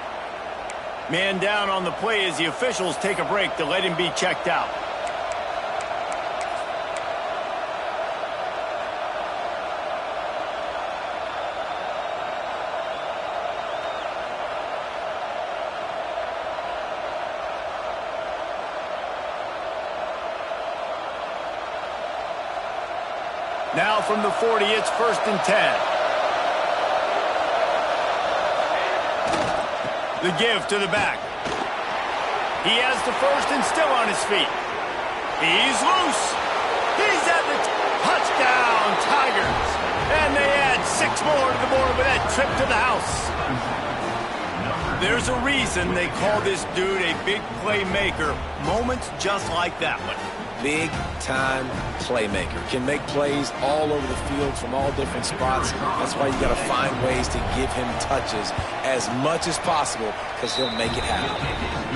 Speaker 1: Man down on the play as the officials take a break to let him be checked out. Now from the 40, it's 1st and 10. The give to the back. He has the first and still on his feet. He's loose. He's at the touchdown, Tigers. And they add 6 more to the board with that trip to the house. There's a reason they call this dude a big playmaker. Moments just like that one.
Speaker 3: Big-time playmaker. Can make plays all over the field from all different spots. That's why you got to find ways to give him touches as much as possible because he'll make it happen.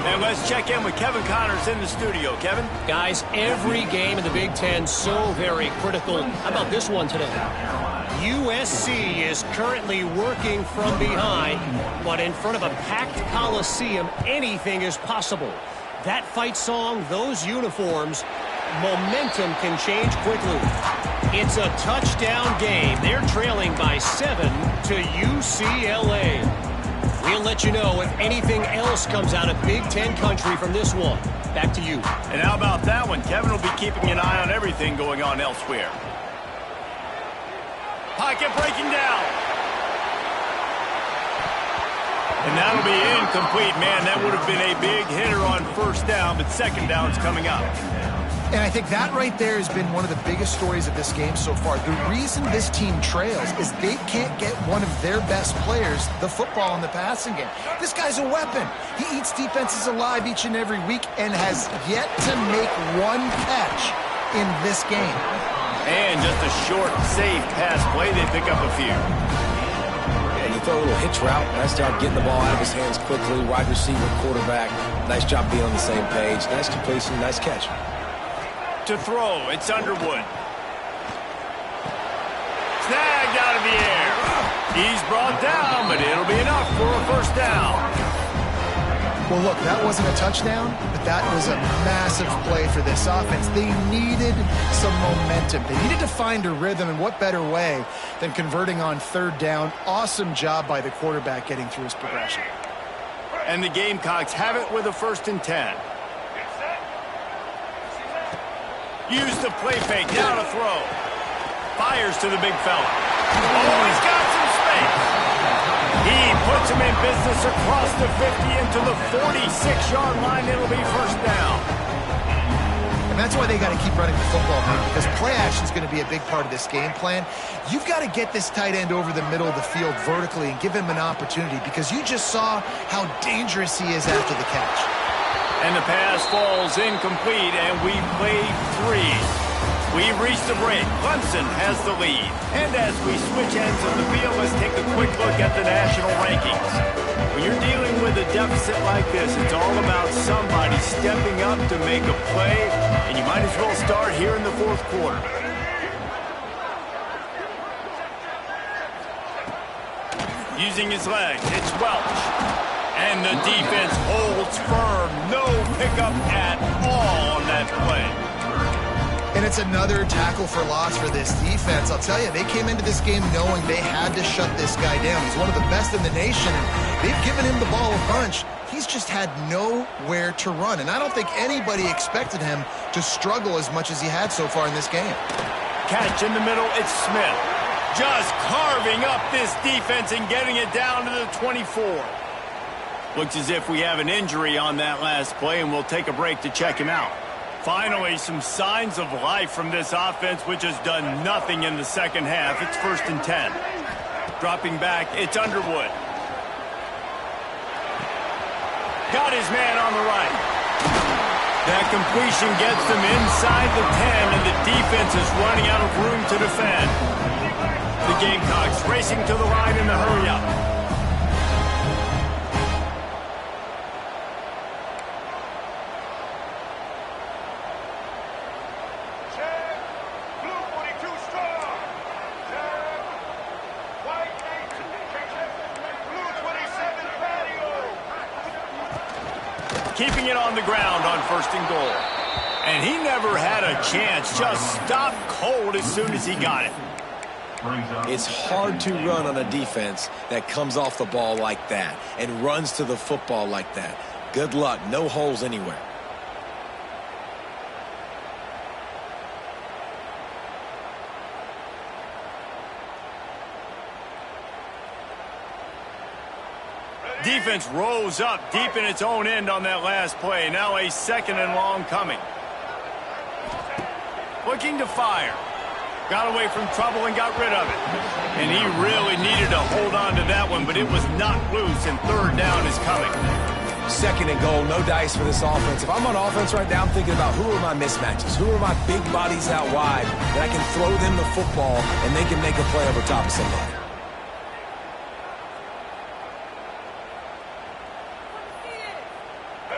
Speaker 1: And let's check in with Kevin Connors in the studio. Kevin?
Speaker 5: Guys, every game in the Big Ten so very critical. How about this one today? USC is currently working from behind, but in front of a packed Coliseum, anything is possible. That fight song, those uniforms, momentum can change quickly. It's a touchdown game. They're trailing by 7 to UCLA. We'll let you know if anything else comes out of Big Ten country from this one. Back to you.
Speaker 1: And how about that one? Kevin will be keeping an eye on everything going on elsewhere. Pocket breaking down. And that'll be incomplete. Man, that would have been a big hitter on first down, but second down's coming up.
Speaker 4: And I think that right there has been one of the biggest stories of this game so far. The reason this team trails is they can't get one of their best players the football in the passing game. This guy's a weapon. He eats defenses alive each and every week and has yet to make one catch in this game.
Speaker 1: And just a short, safe pass play. They pick up a few.
Speaker 3: Yeah, you throw a little hitch route. Nice job getting the ball out of his hands quickly. Wide receiver, quarterback. Nice job being on the same page. Nice completion, nice catch.
Speaker 1: To throw, it's Underwood. Snagged out of the air. He's brought down, but it'll be enough for a first down.
Speaker 4: Well, look, that wasn't a touchdown, but that was a massive play for this offense. They needed some momentum. They needed to find a rhythm, and what better way than converting on third down. Awesome job by the quarterback getting through his progression.
Speaker 1: And the Gamecocks have it with a 1st and 10. Use the play fake, down a throw. Fires to the big fella. Oh, he's got some space. He puts him in business across the 50 into the 46-yard line. It'll be first down.
Speaker 4: And that's why they got to keep running the football, man, because play action is going to be a big part of this game plan. You've got to get this tight end over the middle of the field vertically and give him an opportunity, because you just saw how dangerous he is after the catch.
Speaker 1: And the pass falls incomplete, and we play 3. We've reached the break. Clemson has the lead. And as we switch ends of the field, let's take a quick look at the national rankings. When you're dealing with a deficit like this, it's all about somebody stepping up to make a play, and you might as well start here in the fourth quarter. Using his legs, it's Welch. And the defense holds firm. No pickup at all on that play.
Speaker 4: And it's another tackle for loss for this defense. I'll tell you, they came into this game knowing they had to shut this guy down. He's one of the best in the nation, and they've given him the ball a bunch. He's just had nowhere to run, and I don't think anybody expected him to struggle as much as he had so far in this game.
Speaker 1: Catch in the middle, it's Smith. Just carving up this defense and getting it down to the 24. Looks as if we have an injury on that last play, and we'll take a break to check him out. Finally, some signs of life from this offense, which has done nothing in the second half. It's 1st and 10. Dropping back, it's Underwood. Got his man on the right. That completion gets them inside the 10, and the defense is running out of room to defend. The Gamecocks racing to the line in the hurry-up. Keeping it on the ground on 1st and goal. And he never had a chance. Just stopped cold as soon as he got it.
Speaker 3: It's hard to run on a defense that comes off the ball like that and runs to the football like that. Good luck. No holes anywhere.
Speaker 1: defense rose up deep in its own end on that last play. Now a 2nd and long coming. Looking to fire. Got away from trouble and got rid of it. And he really needed to hold on to that one, but it was knocked loose, and 3rd down is coming.
Speaker 3: 2nd and goal, no dice for this offense. If I'm on offense right now, I'm thinking about who are my mismatches? Who are my big bodies out wide that I can throw them the football and they can make a play over top of somebody?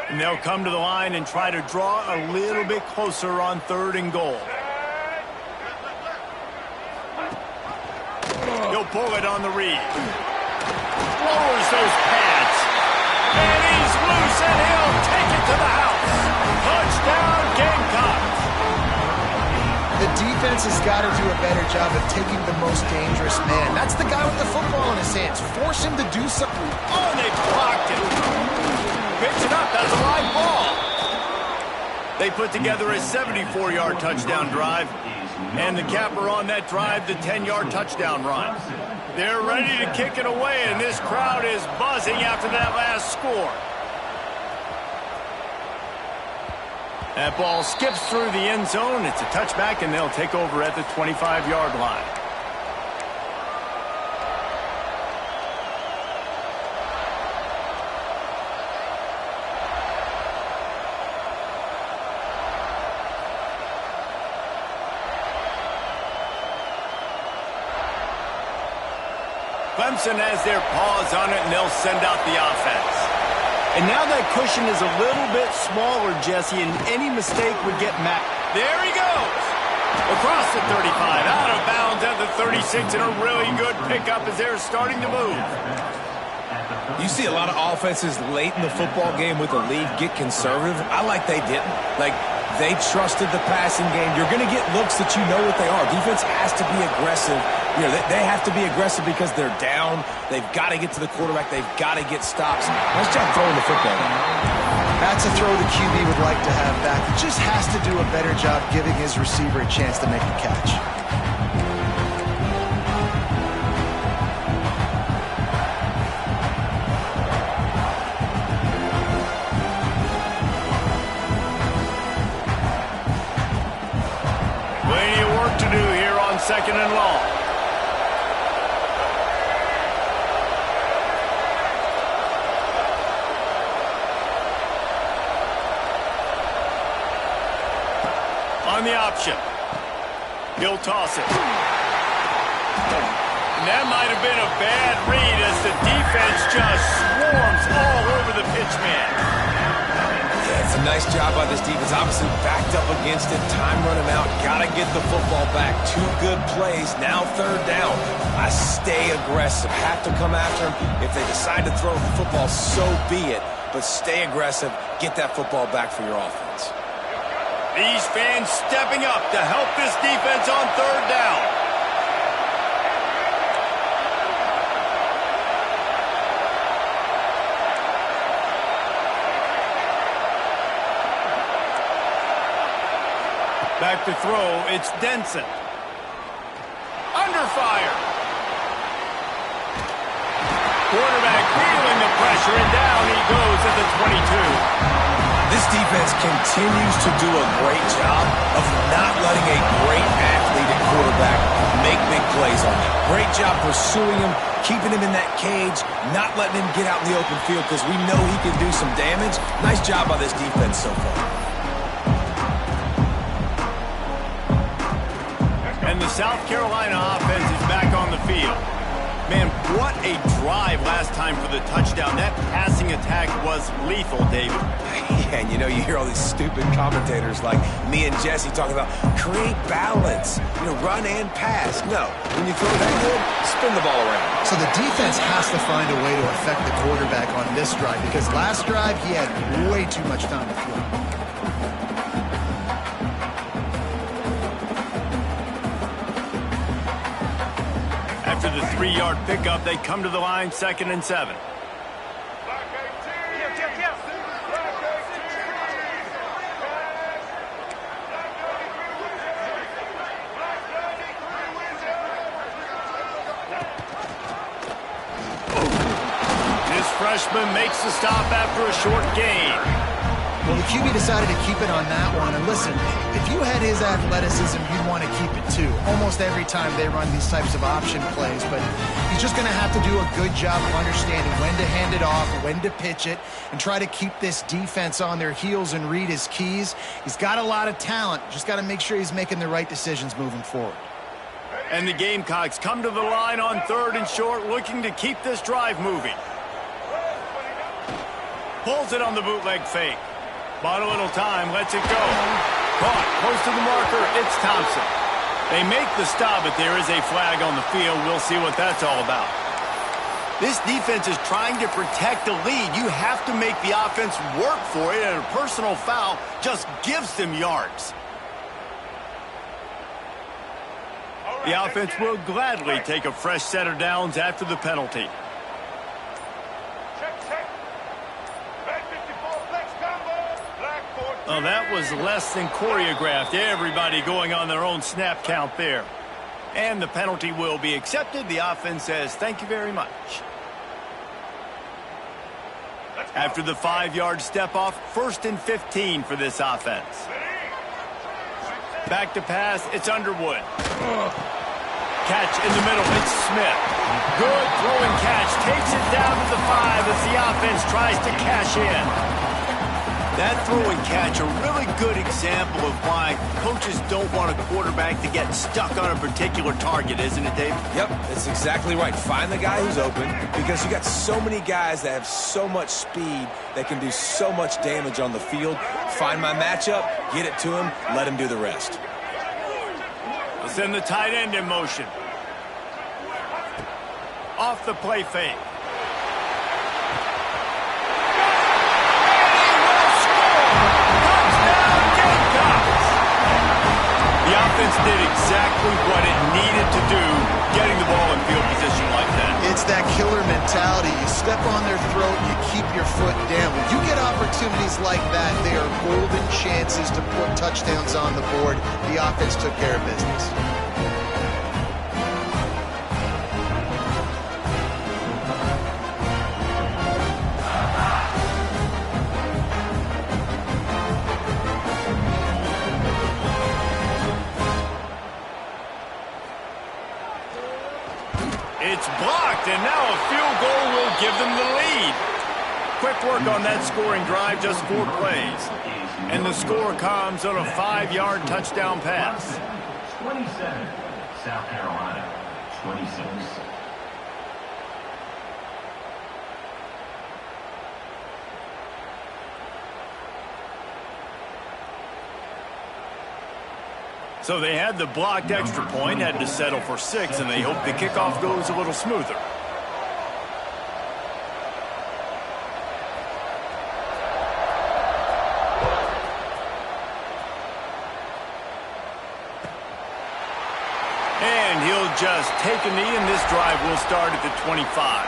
Speaker 1: And they'll come to the line and try to draw a little bit closer on 3rd and goal. He'll pull it on the read. Lowers those pads. And he's loose, and he'll take it to the house. Touchdown, Gamecocks.
Speaker 4: The defense has got to do a better job of taking the most dangerous man. That's the guy with the football in his hands. Force him to do something.
Speaker 1: Oh, they blocked it. Picks it up. That's a live ball. They put together a 74-yard touchdown drive. And the capper on that drive, the 10-yard touchdown run. They're ready to kick it away, and this crowd is buzzing after that last score. That ball skips through the end zone. It's a touchback, and they'll take over at the 25-yard line. Clemson has their paws on it, and they'll send out the offense. And now that cushion is a little bit smaller, Jesse, and any mistake would get Matt. There he goes! Across the 35, out of bounds at the 36, and a really good pickup as they're starting to move.
Speaker 3: You see a lot of offenses late in the football game with the lead get conservative. I like they didn't. Like, they trusted the passing game. You're going to get looks that you know what they are. Defense has to be aggressive. You know, they have to be aggressive because they're down. They've got to get to the quarterback. They've got to get stops. Nice job throwing the football.
Speaker 4: That's a throw the QB would like to have back. He just has to do a better job giving his receiver a chance to make a catch.
Speaker 1: Plenty of work to do here on 2nd and long. On the option. He'll toss it. And that might have been a bad read as the defense just swarms all over the pitch man.
Speaker 3: Yeah, it's a nice job by this defense. Obviously backed up against it. Time running out. Got to get the football back. 2 good plays. Now 3rd down. I stay aggressive. Have to come after him. If they decide to throw the football, so be it. But stay aggressive. Get that football back for your offense.
Speaker 1: These fans stepping up to help this defense on 3rd down. Back to throw, it's Denson. Under fire. Quarterback feeling the pressure, and down he goes at the 22.
Speaker 3: This defense continues to do a great job of not letting a great athlete at quarterback make big plays on them. Great job pursuing him, keeping him in that cage, not letting him get out in the open field because we know he can do some damage. Nice job by this defense so far.
Speaker 1: And the South Carolina offense is back on the field. Man, what a drive last time for the touchdown. That passing attack was lethal, David.
Speaker 3: Yeah, and you know, you hear all these stupid commentators like me and Jesse talking about create balance, you know, run and pass. No, when you throw that good, spin the ball around.
Speaker 4: So the defense has to find a way to affect the quarterback on this drive because last drive he had way too much time to throw.
Speaker 1: After the 3-yard pickup, they come to the line, 2nd and 7. freshman makes the stop after a short gain.
Speaker 4: Well, the QB decided to keep it on that one. And listen, if you had his athleticism, you'd want to keep it too. Almost every time they run these types of option plays. But he's just going to have to do a good job of understanding when to hand it off, when to pitch it, and try to keep this defense on their heels and read his keys. He's got a lot of talent. Just got to make sure he's making the right decisions moving forward.
Speaker 1: And the Gamecocks come to the line on 3rd and short, looking to keep this drive moving. Pulls it on the bootleg fake. Bought a little time, lets it go. Caught, close to the marker, it's Thompson. They make the stop, but there is a flag on the field. We'll see what that's all about. This defense is trying to protect the lead. You have to make the offense work for it, and a personal foul just gives them yards. The offense will gladly take a fresh set of downs after the penalty. Oh, that was less than choreographed. Everybody going on their own snap count there. And the penalty will be accepted. The offense says, thank you very much. After the 5-yard step off, 1st and 15 for this offense. Back to pass, it's Underwood. Catch in the middle, it's Smith. Good throwing catch, takes it down to the 5 as the offense tries to cash in. That throw and catch, a really good example of why coaches don't want a quarterback to get stuck on a particular target, isn't it, Dave?
Speaker 3: Yep, that's exactly right. Find the guy who's open, because you got so many guys that have so much speed that can do so much damage on the field. Find my matchup, get it to him, let him do the rest.
Speaker 1: We'll send the tight end in motion. Off the play fake. The offense did exactly what it needed to do, getting the ball in field position like that.
Speaker 4: It's that killer mentality. You step on their throat, you keep your foot down. When you get opportunities like that, they are golden chances to put touchdowns on the board. The offense took care of business.
Speaker 1: It's blocked, and now a field goal will give them the lead. Quick work on that scoring drive, just 4 plays. And the score comes on a 5-yard touchdown pass.
Speaker 2: 27, South Carolina, 26.
Speaker 1: So they had the blocked extra point, had to settle for 6, and they hope the kickoff goes a little smoother. And he'll just take a knee, and this drive will start at the 25.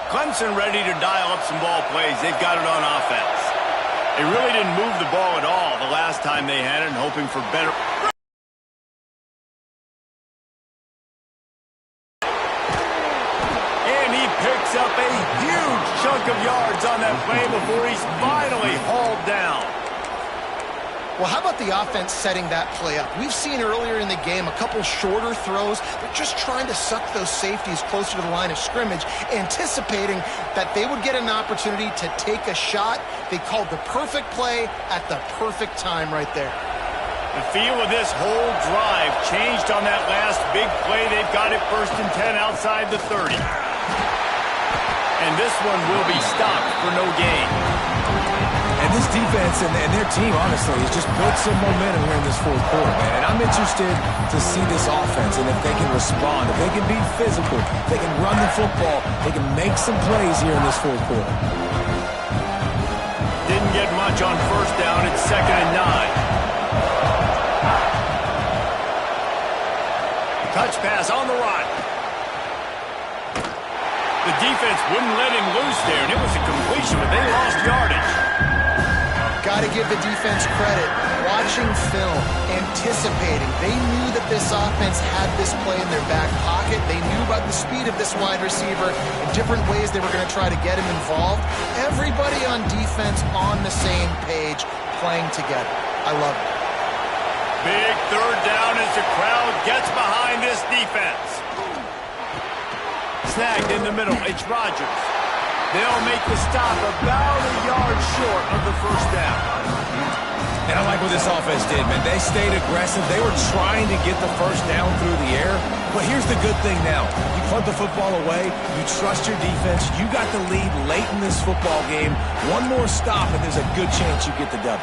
Speaker 1: Clemson ready to dial up some ball plays. They've got it on offense. They really didn't move the ball at all the last time they had it, and hoping for better. And he picks up a huge chunk of yards on that play before he's finally hauled down.
Speaker 4: Well, how about the offense setting that play up? We've seen earlier in the game a couple shorter throws. They're just trying to suck those safeties closer to the line of scrimmage, anticipating that they would get an opportunity to take a shot. They called the perfect play at the perfect time right there.
Speaker 1: The feel of this whole drive changed on that last big play. They've got it 1st and 10 outside the 30. And this one will be stopped for no gain.
Speaker 3: And this defense and their team, honestly, has just built some momentum here in this 4th quarter, man. And I'm interested to see this offense and if they can respond, if they can be physical, if they can run the football, they can make some plays here in this 4th quarter.
Speaker 1: Didn't get much on first down. It's 2nd and 9. Touch pass on the run. The defense wouldn't let him loose there, and it was a completion, but they lost yardage.
Speaker 4: Got to give the defense credit. Watching film, anticipating. They knew that this offense had this play in their back pocket. They knew about the speed of this wide receiver and different ways they were going to try to get him involved. Everybody on defense on the same page, playing together. I love it.
Speaker 1: Big 3rd down as the crowd gets behind this defense. Snagged in the middle. It's Rodgers. They'll make the stop about a yard short of the first down.
Speaker 3: And I like what this offense did, man. They stayed aggressive. They were trying to get the first down through the air. But here's the good thing now. You punt the football away. You trust your defense. You got the lead late in this football game. One more stop, and there's a good chance you get the W.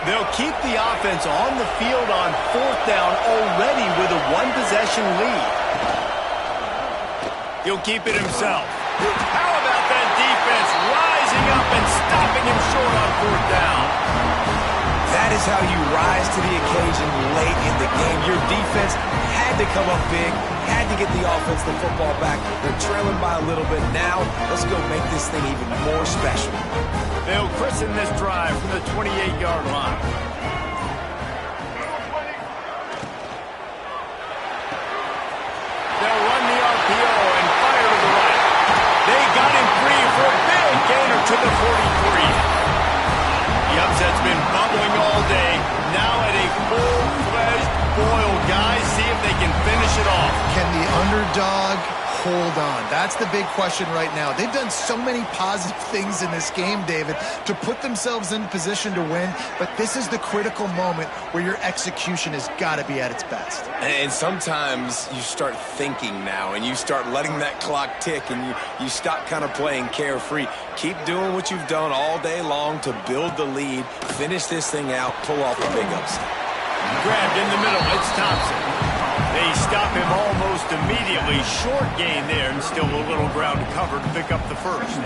Speaker 1: They'll keep the offense on the field on 4th down already with a 1-possession lead. He'll keep it himself. How about that defense rising up and stopping him short on 4th down?
Speaker 3: That is how you rise to the occasion late in the game. Your defense had to come up big, had to get the offense the football back. They're trailing by a little bit now. Let's go make this thing even more special.
Speaker 1: They'll christen this drive from the 28-yard line. They'll run the RPO and fire to the right. They got him free for a big gainer to the 43. The upset's been bubbling all day. Now at a full-fledged boil, guys. See if they can finish it off.
Speaker 4: Can the underdog hold on? That's the big question right now. They've done so many positive things in this game, David, to put themselves in position to win, but this is the critical moment where your execution has got to be at its best.
Speaker 3: And sometimes you start thinking now, and you start letting that clock tick, and you stop kind of playing carefree. Keep doing what you've done all day long to build the lead, finish this thing out, pull off the big upset.
Speaker 1: Grabbed in the middle. It's Thompson. They stop him almost immediately. Short gain there, and still a little ground to cover to pick up the first.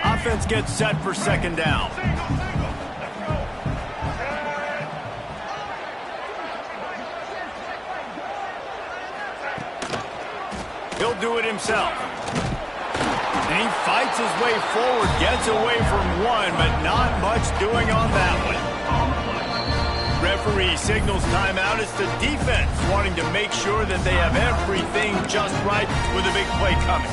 Speaker 1: Offense gets set for 2nd down. He'll do it himself. And he fights his way forward, gets away from one, but not much doing on that one. Referee signals timeout. It's the defense wanting to make sure that they have everything just right with a big play coming.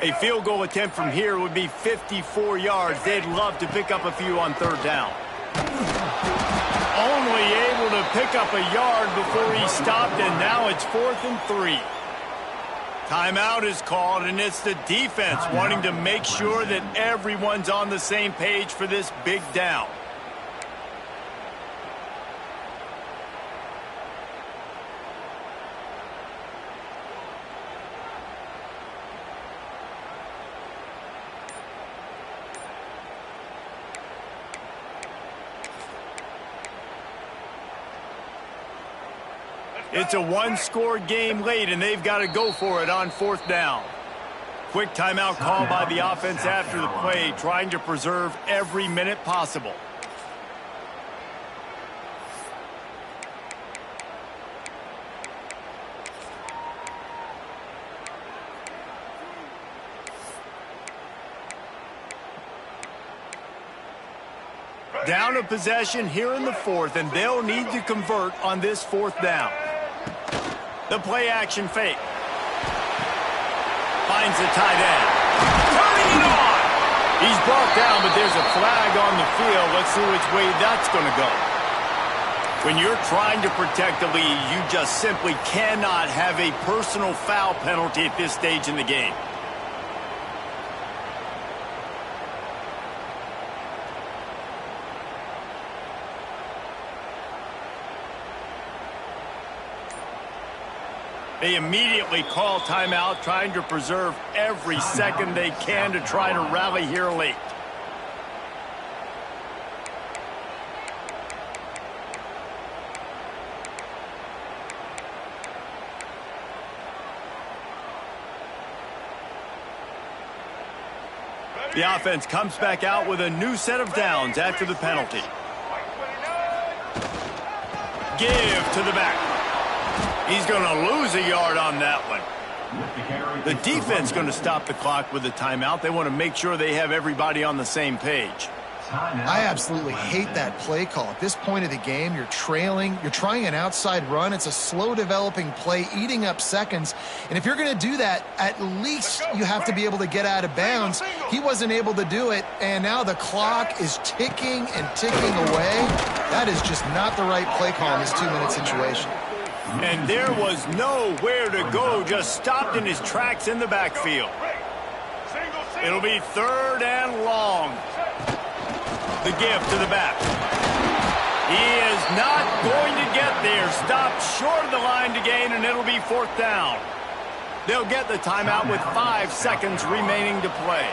Speaker 1: A field goal attempt from here would be 54 yards. They'd love to pick up a few on 3rd down. Only able to pick up a yard before he stopped, and now it's 4th and 3. Timeout is called, and it's the defense wanting to make sure that everyone's on the same page for this big down. It's a one-score game late, and they've got to go for it on 4th down. Quick timeout call by the offense after the play, trying to preserve every minute possible. Down a possession here in the 4th, and they'll need to convert on this 4th down. The play action fake. Finds the tight end. Turning it on! He's brought down, but there's a flag on the field. Let's see which way that's going to go. When you're trying to protect the lead, you just simply cannot have a personal foul penalty at this stage in the game. They immediately call timeout, trying to preserve every second they can to try to rally here late. The offense comes back out with a new set of downs after the penalty. Give to the back. He's going to lose a yard on that one. The defense going to stop the clock with a timeout. They want to make sure they have everybody on the same page.
Speaker 4: I absolutely hate that play call. At this point of the game, you're trailing, you're trying an outside run. It's a slow developing play, eating up seconds. And if you're going to do that, at least you have to be able to get out of bounds. He wasn't able to do it, and now the clock is ticking and ticking away. That is just not the right play call in this 2-minute situation.
Speaker 1: And there was nowhere to go, just stopped in his tracks in the backfield. It'll be 3rd and long. The give to the back. He is not going to get there. Stopped short of the line to gain, and it'll be 4th down. They'll get the timeout with 5 seconds remaining to play.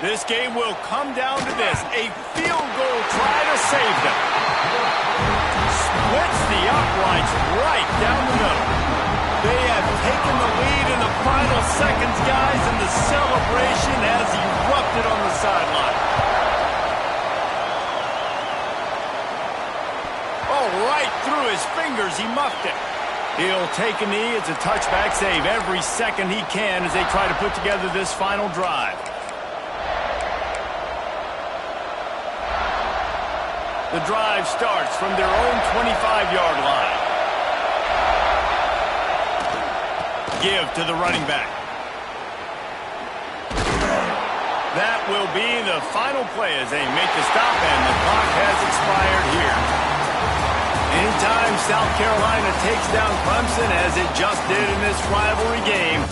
Speaker 1: This game will come down to this. A field goal try to save them. Splits the uprights right down the middle. They have taken the lead in the final seconds, guys, and the celebration has erupted on the sideline. Oh, right through his fingers, he muffed it. He'll take a knee. It's a touchback save every second he can as they try to put together this final drive. The drive starts from their own 25-yard line. Give to the running back. That will be the final play as they make the stop, and the clock has expired here. Anytime South Carolina takes down Clemson, as it just did in this rivalry game,